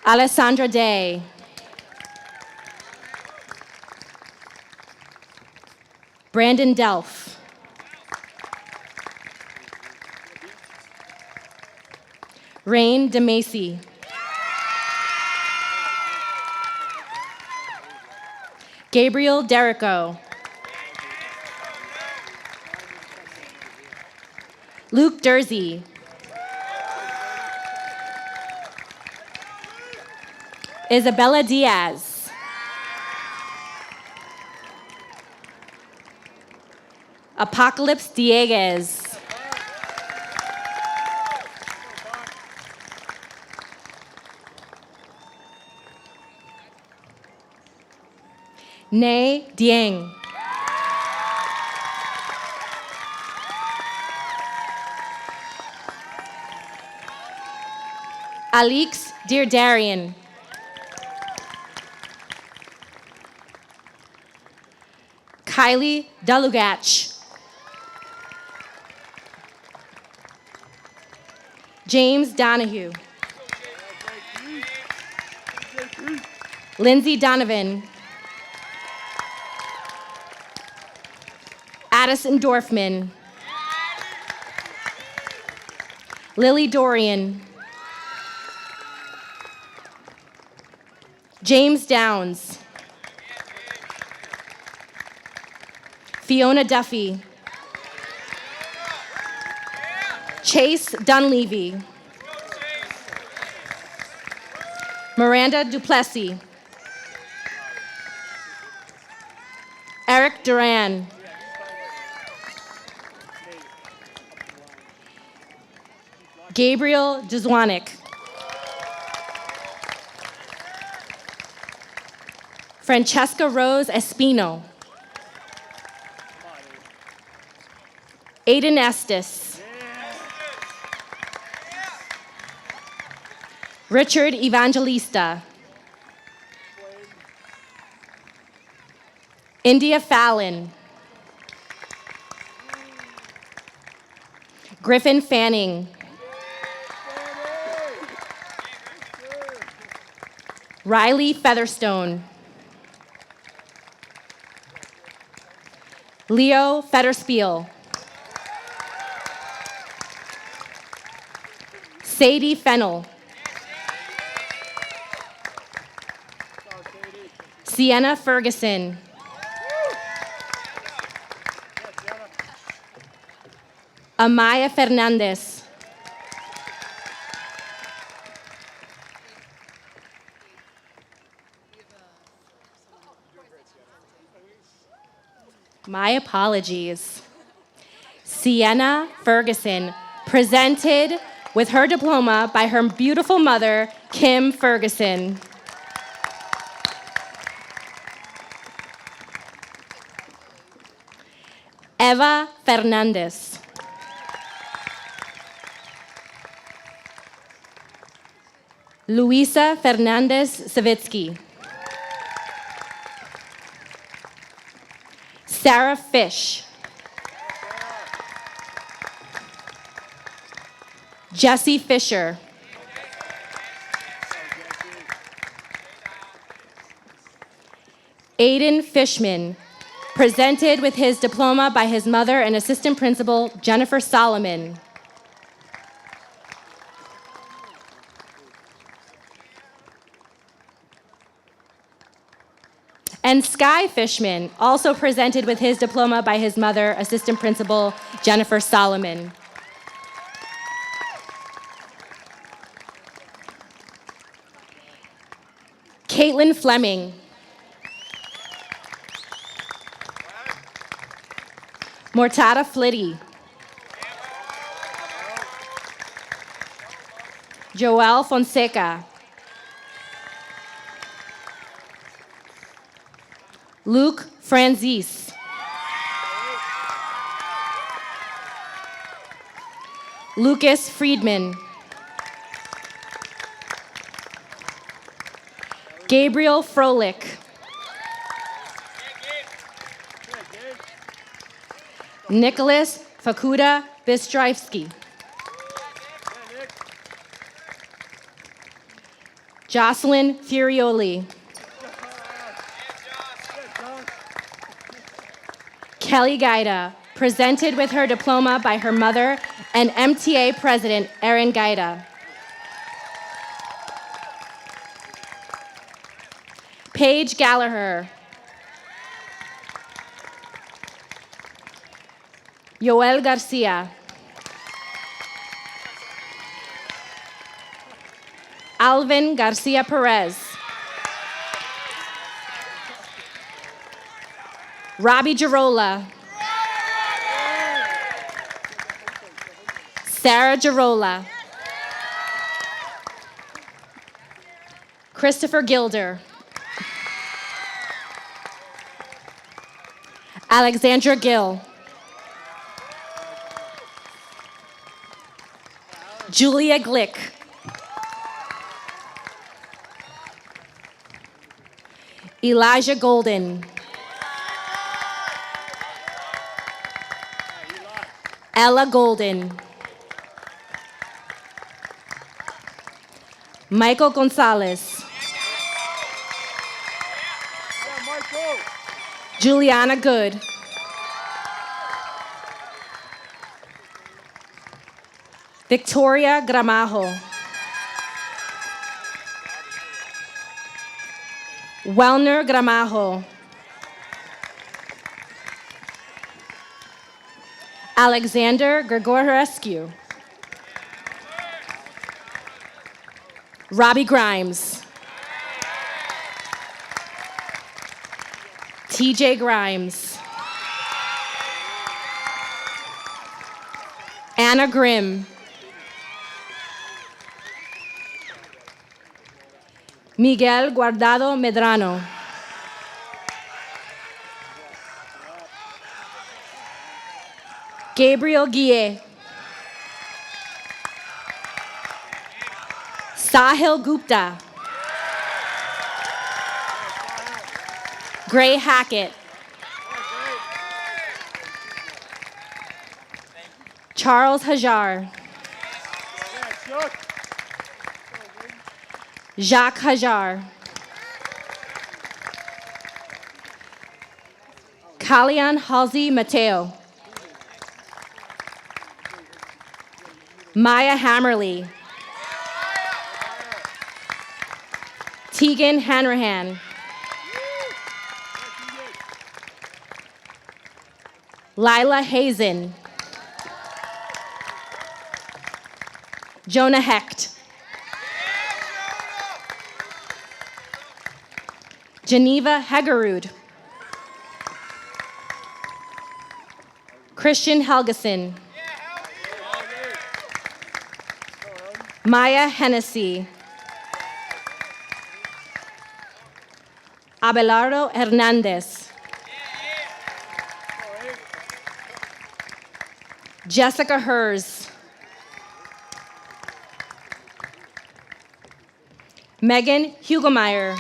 Alessandra Day. Brandon Delph. Rain DeMacy. Gabriel Derrico. Luke Dersey. Isabella Diaz. Apocalypse Dieguez. Nay Dieng. Alix Deardarian. Kylie Dalugach. James Donahue. Lindsay Donovan. Addison Dorfman. Lily Dorian. James Downs. Fiona Duffy. Chase Dunleavy. Miranda Duplessis. Eric Duran. Gabriel Dzwanek. Francesca Rose Espino. Aiden Estes. Richard Evangelista. India Fallon. Griffin Fanning. Riley Featherstone. Leo Fetterspiel. Sadie Fennel. Sienna Ferguson. Amaya Fernandez. My apologies. Sienna Ferguson, presented with her diploma by her beautiful mother, Kim Ferguson. Eva Fernandez. Luisa Fernandez Savitsky. Sarah Fish. Jesse Fisher. Aiden Fishman, presented with his diploma by his mother and assistant principal, Jennifer Solomon. And Sky Fishman, also presented with his diploma by his mother, assistant principal, Jennifer Solomon. Caitlin Fleming. Mortada Flitty. Joel Fonseca. Luke Franzis. Lucas Friedman. Gabriel Froelich. Nicholas Fakuda Bystryevsky. Jocelyn Kelly Gaida, presented with her diploma by her mother and MTA President Erin Gaida. Paige Gallagher. Yoel Garcia. Alvin Garcia Perez. Robbie Girola. Sarah Girola. Christopher Gilder. Alexandra Gill. Julia Glick. Elijah Golden. Ella Golden. Michael Gonzalez. Juliana Good. Victoria Gramajo. Wellner Gramajo. Alexander Grigorescu. Robbie Grimes. TJ Grimes. Anna Grimm. Miguel Guardado Medrano. Gabriel Guillet. Sahil Gupta. Gray Hackett. Charles Hajar. Jacques Hajar. Kalian Halsey Mateo. Maya Hammerly. Tegan Hanrahan. Lila Hazen. Jonah Hecht. Geneva Hegerud. Christian Helgeson. Maya Hennessy. Abelardo Hernandez. Jessica Hers. Megan Hugelmeyer.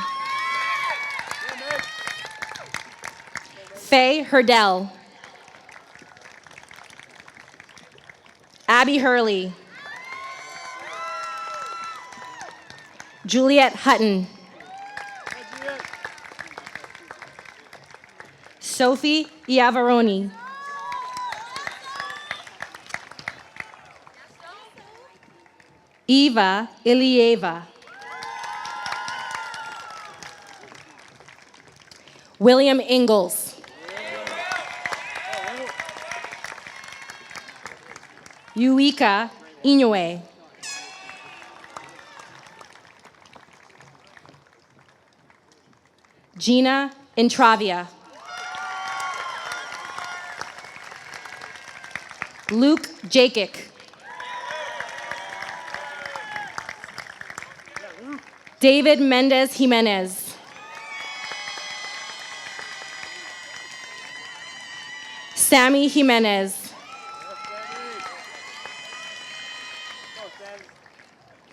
Faye Hurdell. Abby Hurley. Juliet Hutton. Sophie Iavaroni. Eva Ilieva. William Ingalls. Yuika Inoue. Gina Intravia. Luke Jakic. David Mendez Jimenez. Sammy Jimenez.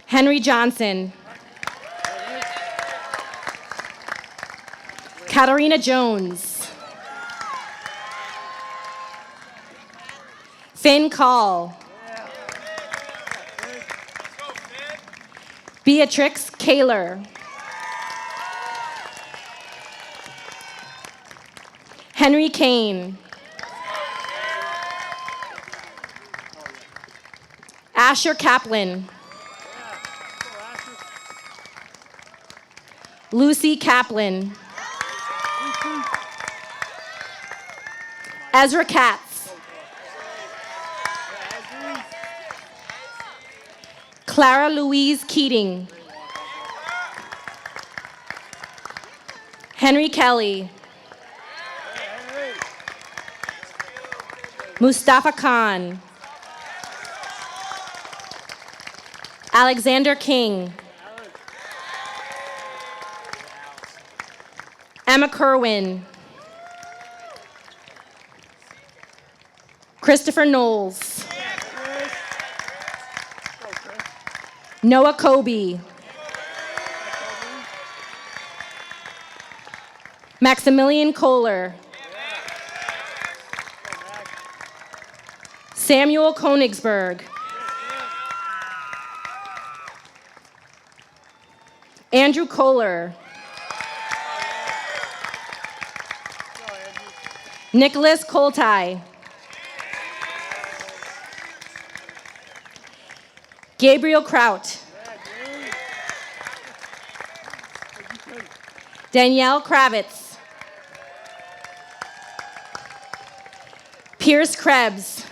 Henry Johnson. Katarina Jones. Finn Call. Beatrix Kaler. Henry Kane. Asher Kaplan. Lucy Kaplan. Ezra Katz. Clara Louise Keating. Henry Kelly. Mustafa Khan. Alexander King. Emma Kerwin. Christopher Knowles. Noah Kobe. Maximilian Kohler. Samuel Konigsberg. Andrew Kohler. Nicholas Koltai. Gabriel Kraut. Danielle Kravitz. Pierce Krebs.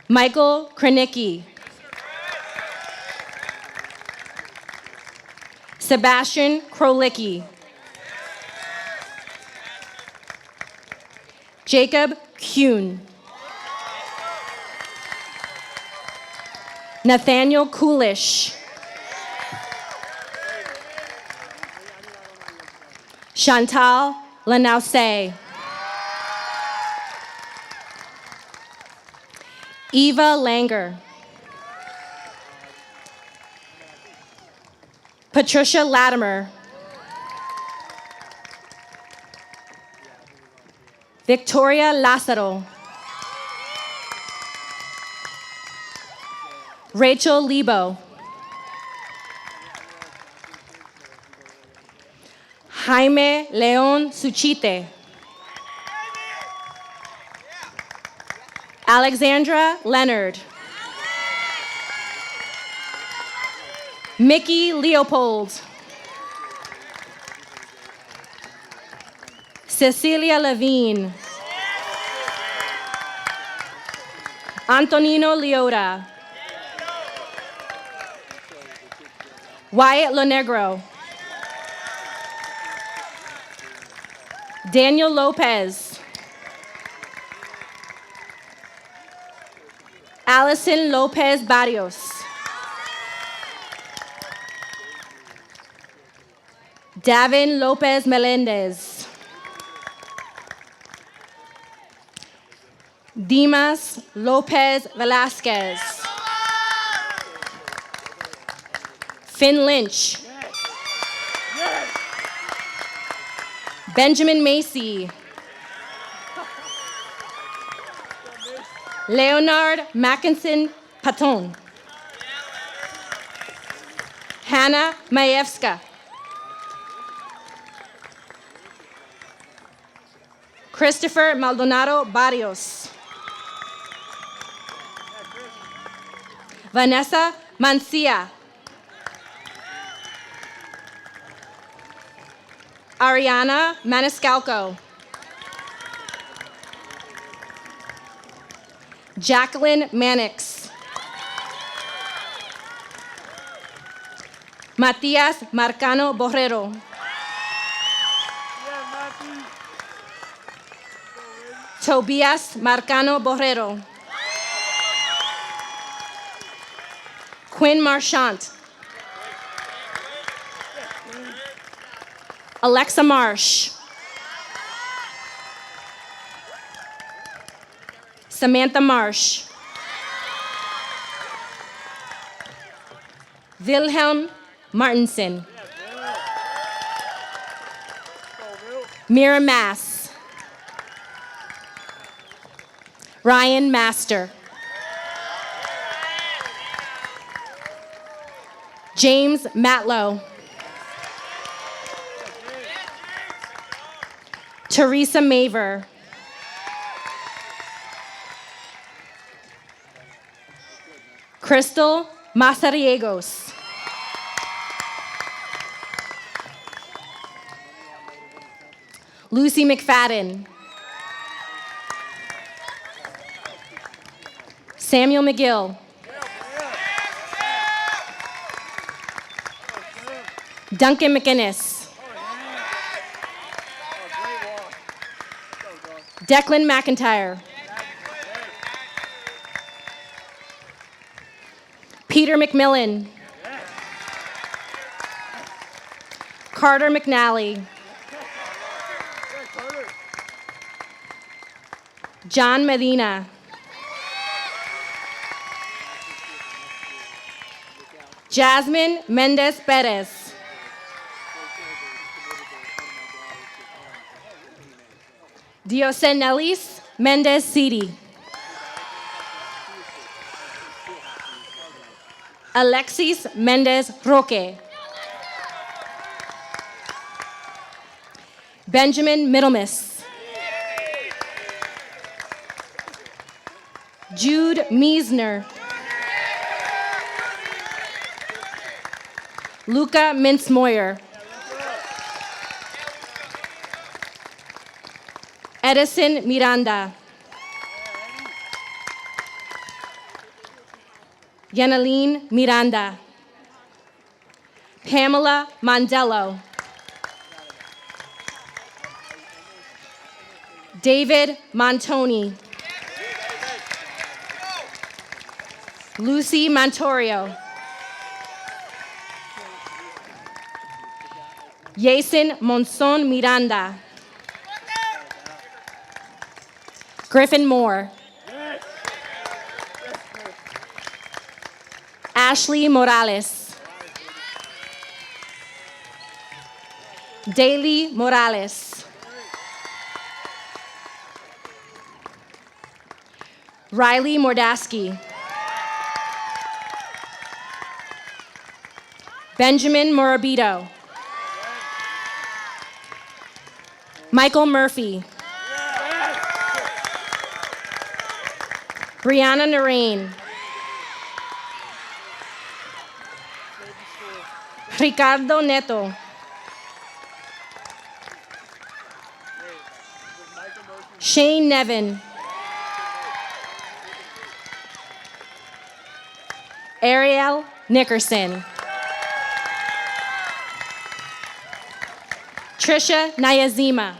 Michael Krenicki. Sebastian Krolicki. Jacob Kuhn. Nathaniel Coolish. Chantal Lanausse. Eva Langer. Patricia Latimer. Victoria Lázaro. Rachel Lebo. Jaime León Suchite. Alexandra Leonard. Mickey Leopold. Cecilia Levine. Antonino Leota. Wyatt Lonegro. Daniel Lopez. Allison Lopez Barrios. Davin Lopez Melendez. Dimas Lopez Velasquez. Finn Lynch. Benjamin Macy. Leonard Mackinson Patton. Hannah Majewska. Christopher Maldonado Barrios. Vanessa Mancia. Ariana Maniscalco. Jacqueline Mannix. Matias Marcano Borrero. Tobias Marcano Borrero. Quinn Marchant. Alexa Marsh. Samantha Marsh. Wilhelm Martinson. Mira Mass. Ryan Master. James Matlow. Teresa Maver. Crystal Mazariegos. Lucy McFadden. Samuel McGill. Duncan McInnes. Declan McIntyre. Peter McMillan. Carter McNally. John Medina. Jasmine Mendez Perez. Diosenelis Mendez Sidi. Alexis Mendez Roque. Benjamin Middlemas. Jude Meisner. Luca Mintz-Moyer. Edison Miranda. Yeneline Miranda. Pamela Mondello. David Montoni. Lucy Montorio. Jason Monson Miranda. Griffin Moore. Ashley Morales. Daily Morales. Riley Mordaski. Benjamin Morabito. Michael Murphy. Brianna Narain. Ricardo Neto. Shane Nevin. Ariel Nickerson. Trisha Nyazima.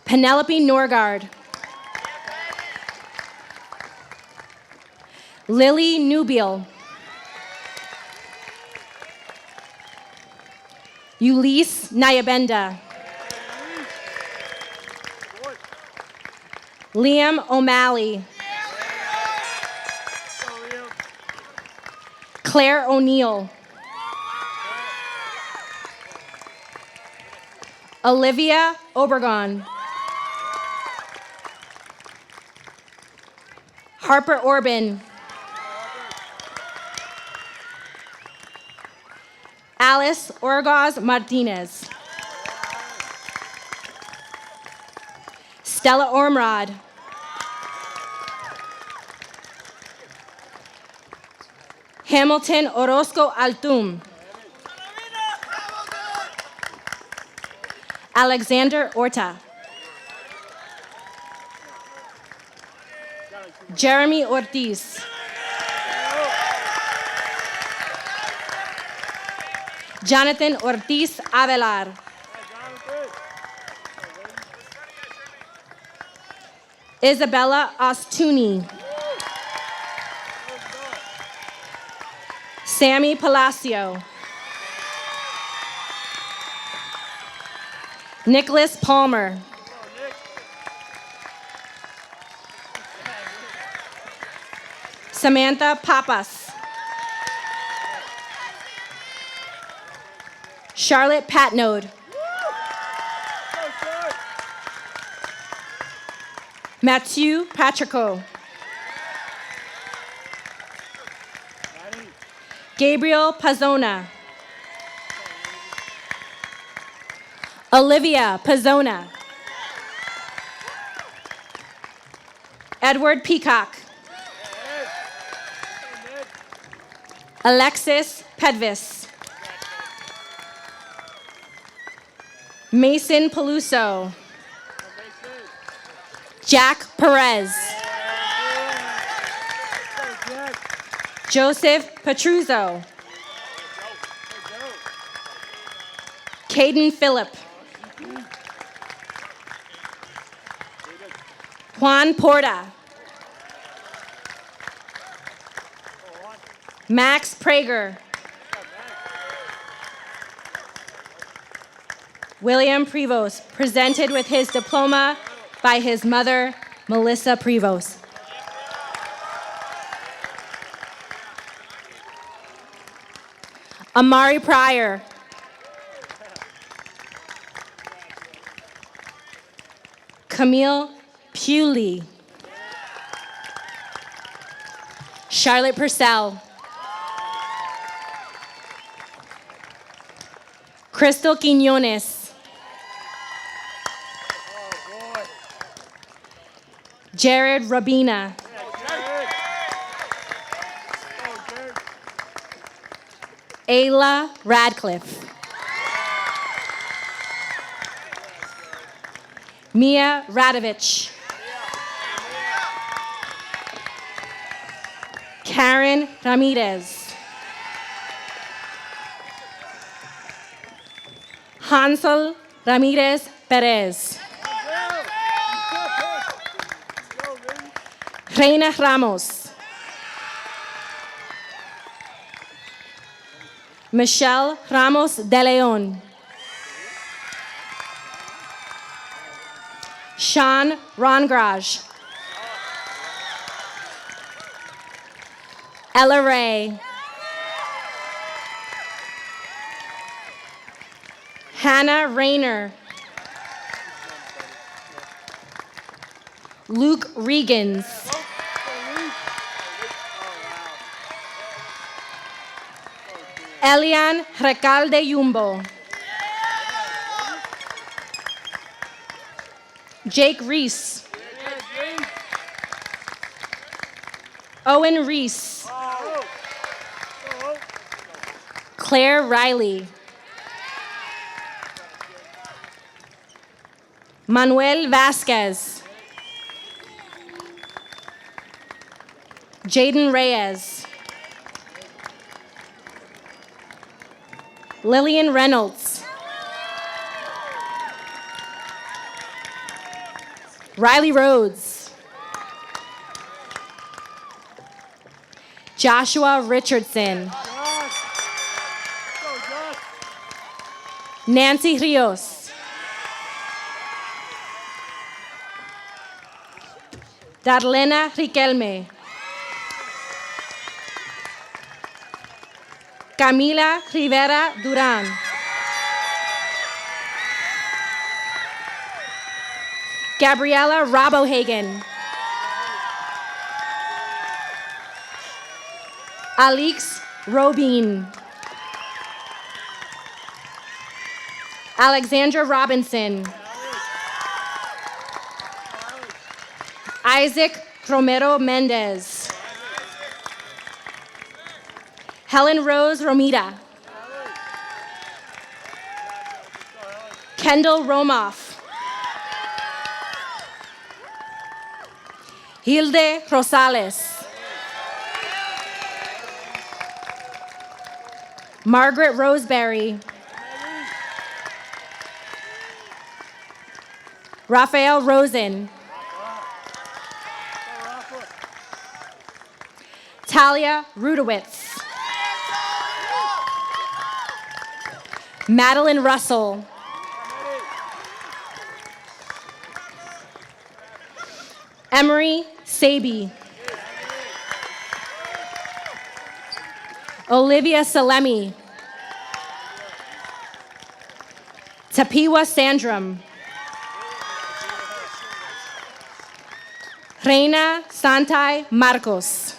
Penelope Norgard. Lily Nubiel. Ulysses Nyabenda. Liam O'Malley. Claire O'Neill. Olivia Obregon. Harper Orban. Alice Orgaz Martinez. Stella Ormrod. Hamilton Orozco Altum. Alexander Orta. Jeremy Ortiz. Jonathan Ortiz Avelar. Isabella Ostuni. Sammy Palacio. Nicholas Palmer. Samantha Papas. Charlotte Patnode. Mathieu Patrico. Gabriel Pazona. Olivia Pazona. Edward Peacock. Alexis Pedvis. Mason Peluso. Jack Perez. Joseph Petruzzo. Caden Phillip. Juan Porta. Max Prager. William Prevost, presented with his diploma by his mother, Melissa Prevost. Amari Pryor. Camille Pewley. Charlotte Purcell. Crystal Quinones. Jared Rabina. Ayla Radcliffe. Mia Radovich. Karen Ramirez. Hansel Ramirez Perez. Reina Ramos. Michelle Ramos de Leon. Sean Rongraj. Ella Ray. Hannah Rayner. Luke Regans. Elian Recalde Yumbo. Jake Reese. Owen Reese. Claire Riley. Manuel Vasquez. Jaden Reyes. Lillian Reynolds. Riley Rhodes. Joshua Richardson. Nancy Rios. Darlena Riquelme. Camila Rivera Duran. Gabriela Rabohagen. Alix Robin. Alexandra Robinson. Isaac Romero Mendez. Helen Rose Romita. Kendall Romoff. Hilde Rosales. Margaret Roseberry. Raphael Rosen. Talia Rudowitz. Madeline Russell. Emery Sabi. Olivia Salemi. Tapiwa Sandram. Reina Santai Marcos.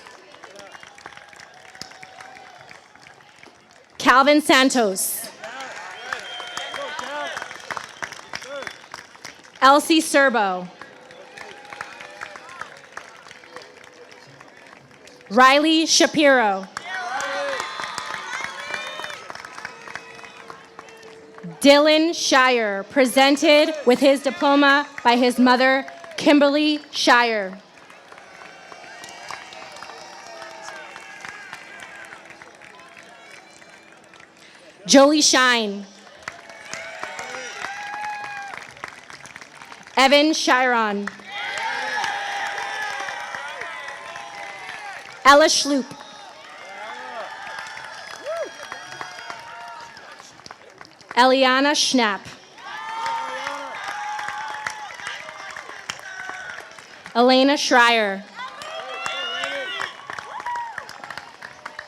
Calvin Santos. Elsie Serbo. Riley Shapiro. Dylan Shire, presented with his diploma by his mother, Kimberly Shire. Jolie Shine. Evan Chiron. Ella Schloop. Eliana Schnapp. Elena Schreier.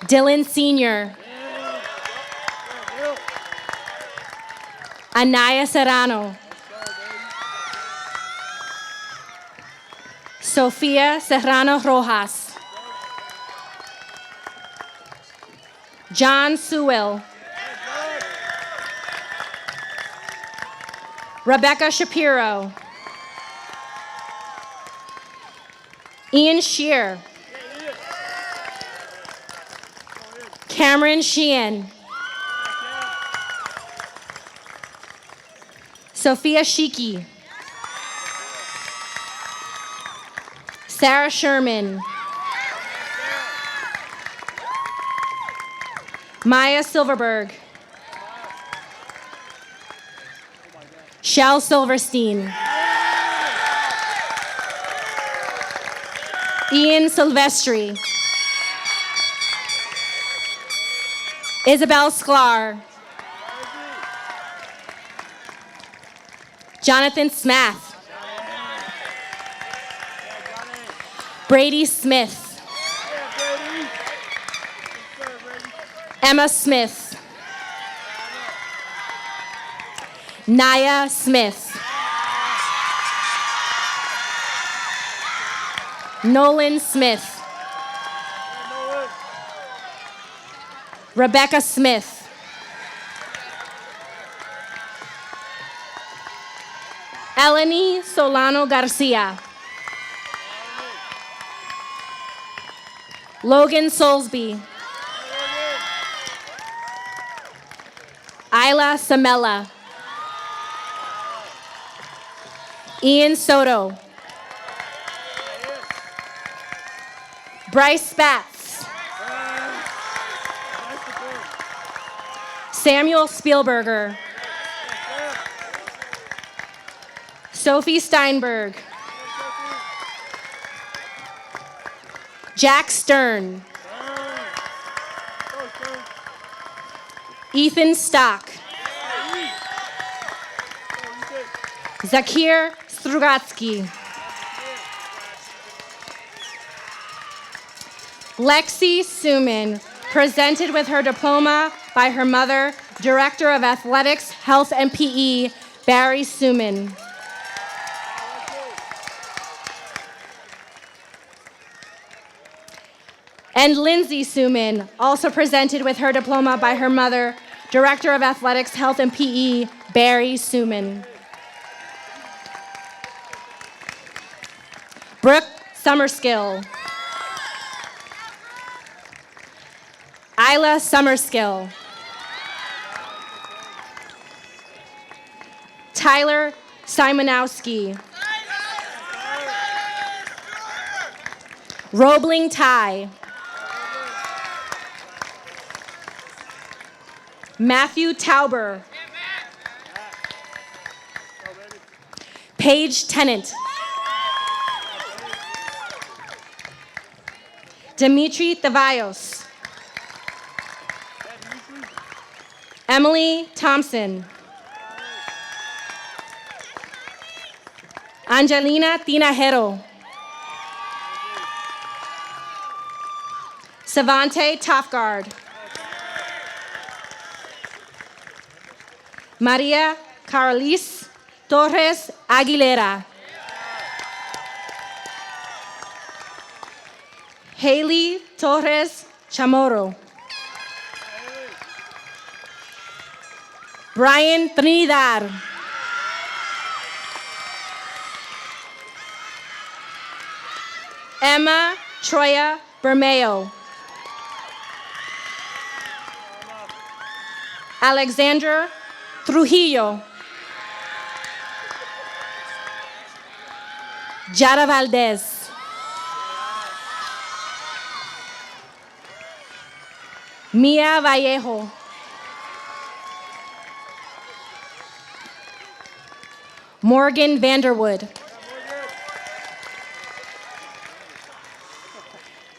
Dylan Sr. Anaya Serrano. Sofia Serrano Rojas. John Sewell. Rebecca Shapiro. Ian Shear. Cameron Sheehan. Sophia Shiki. Sarah Sherman. Maya Silverberg. Shell Silverstein. Ian Silvestri. Isabel Sklar. Jonathan Smath. Brady Smith. Emma Smith. Naya Smith. Nolan Smith. Rebecca Smith. Eleni Solano Garcia. Logan Soulsby. Isla Samela. Ian Soto. Bryce Spatz. Samuel Spielberger. Sophie Steinberg. Jack Stern. Ethan Stock. Zakir Strugatsky. Lexi Suman, presented with her diploma by her mother, Director of Athletics, Health, and PE, Barry Suman. And Lindsay Suman, also presented with her diploma by her mother, Director of Athletics, Health, and PE, Barry Suman. Brooke Summerskill. Isla Summerskill. Tyler Simonowski. Roebling Ty. Matthew Tauber. Paige Tennant. Dimitri Thavaios. Emily Thompson. Angelina Tinajero. Savante Tofgard. Maria Carlis Torres Aguilera. Haley Torres Chamorro. Brian Trinidad. Emma Troya Bermeo. Alexander Trujillo. Yara Valdez. Mia Vallejo. Morgan Vanderwood.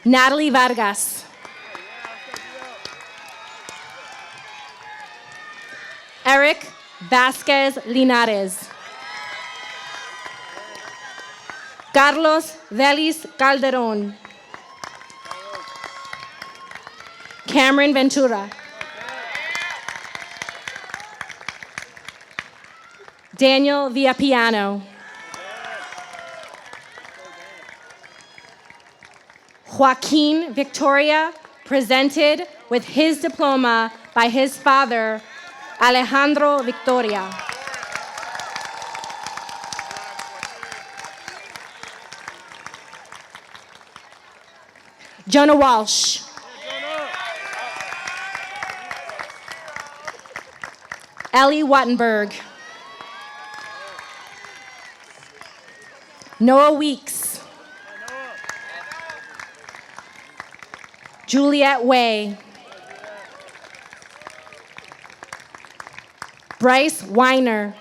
Natalie Vargas. Eric Vasquez Linares. Carlos Velis Calderon. Cameron Ventura. Daniel Villapiano. Joaquin Victoria, presented with his diploma by his father, Alejandro Victoria. Jonah Walsh. Ellie Wattenberg. Noah Weeks. Juliet Way. Bryce Weiner.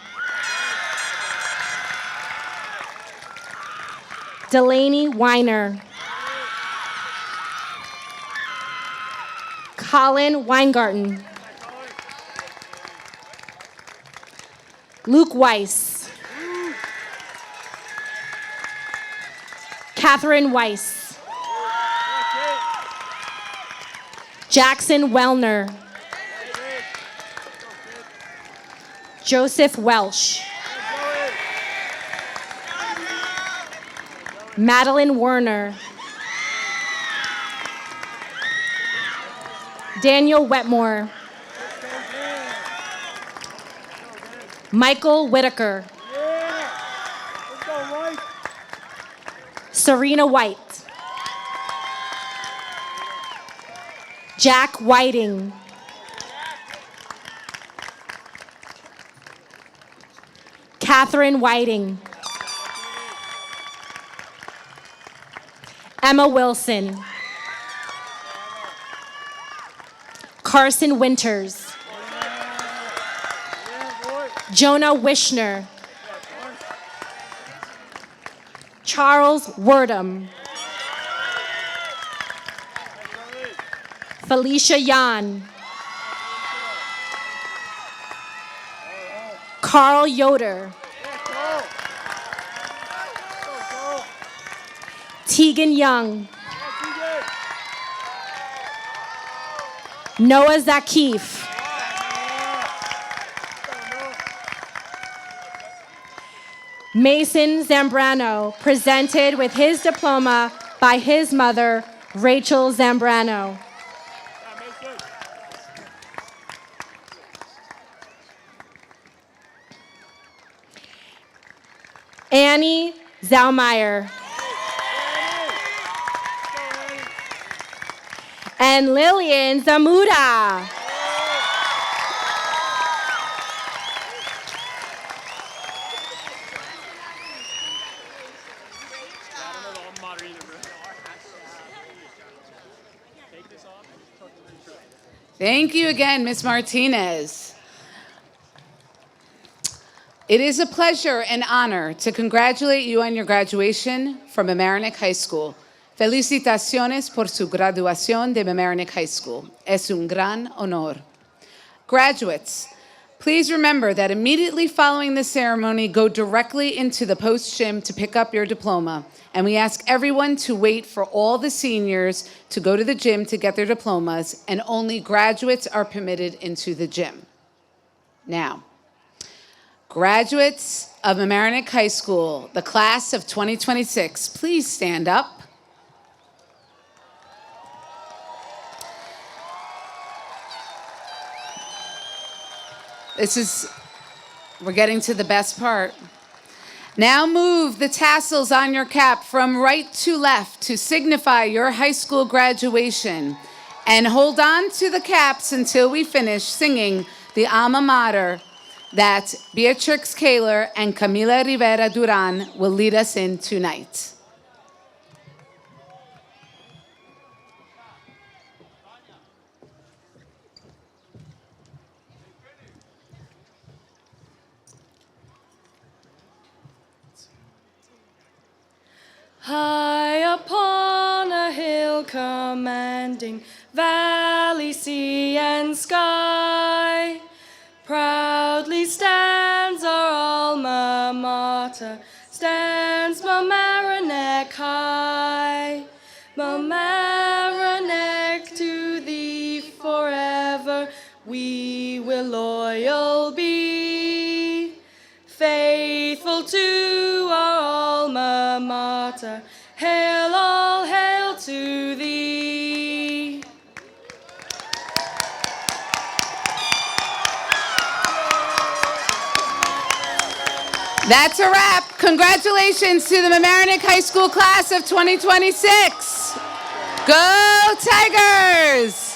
Delaney Weiner. Colin Weingarten. Luke Weiss. Catherine Weiss. Jackson Wellner. Joseph Welsh. Madeline Werner. Daniel Wetmore. Michael Whitaker. Serena White. Jack Whiting. Catherine Whiting. Emma Wilson. Carson Winters. Jonah Wishner. Charles Wordham. Felicia Yan. Carl Yoder. Tegan Young. Noah Zakif. Mason Zambrano, presented with his diploma by his mother, Rachel Zambrano. Annie Zaumeyer. And Lillian Zamuda. Thank you again, Ms. Martinez. It is a pleasure and honor to congratulate you on your graduation from Mamaroneck High School. Felicitaciones por su graduación de Mamaroneck High School. Es un gran honor. Graduates, please remember that immediately following the ceremony, go directly into the post-gym to pick up your diploma. And we ask everyone to wait for all the seniors to go to the gym to get their diplomas, and only graduates are permitted into the gym. Now, graduates of Mamaroneck High School, the class of 2026, please stand up. We're getting to the best part. Now move the tassels on your cap from right to left to signify your high school graduation. And hold on to the caps until we finish singing the alma mater that Beatrix Kaler and Camila Rivera Duran will lead us in tonight. High upon a hill commanding valley, sea, and sky, proudly stands our alma mater, stands Mamaroneck high. Mamaroneck, to thee forever we will loyal be, faithful to our alma mater, hail, all hail to thee. That's a wrap. Congratulations to the Mamaroneck High School class of 2026. Go Tigers!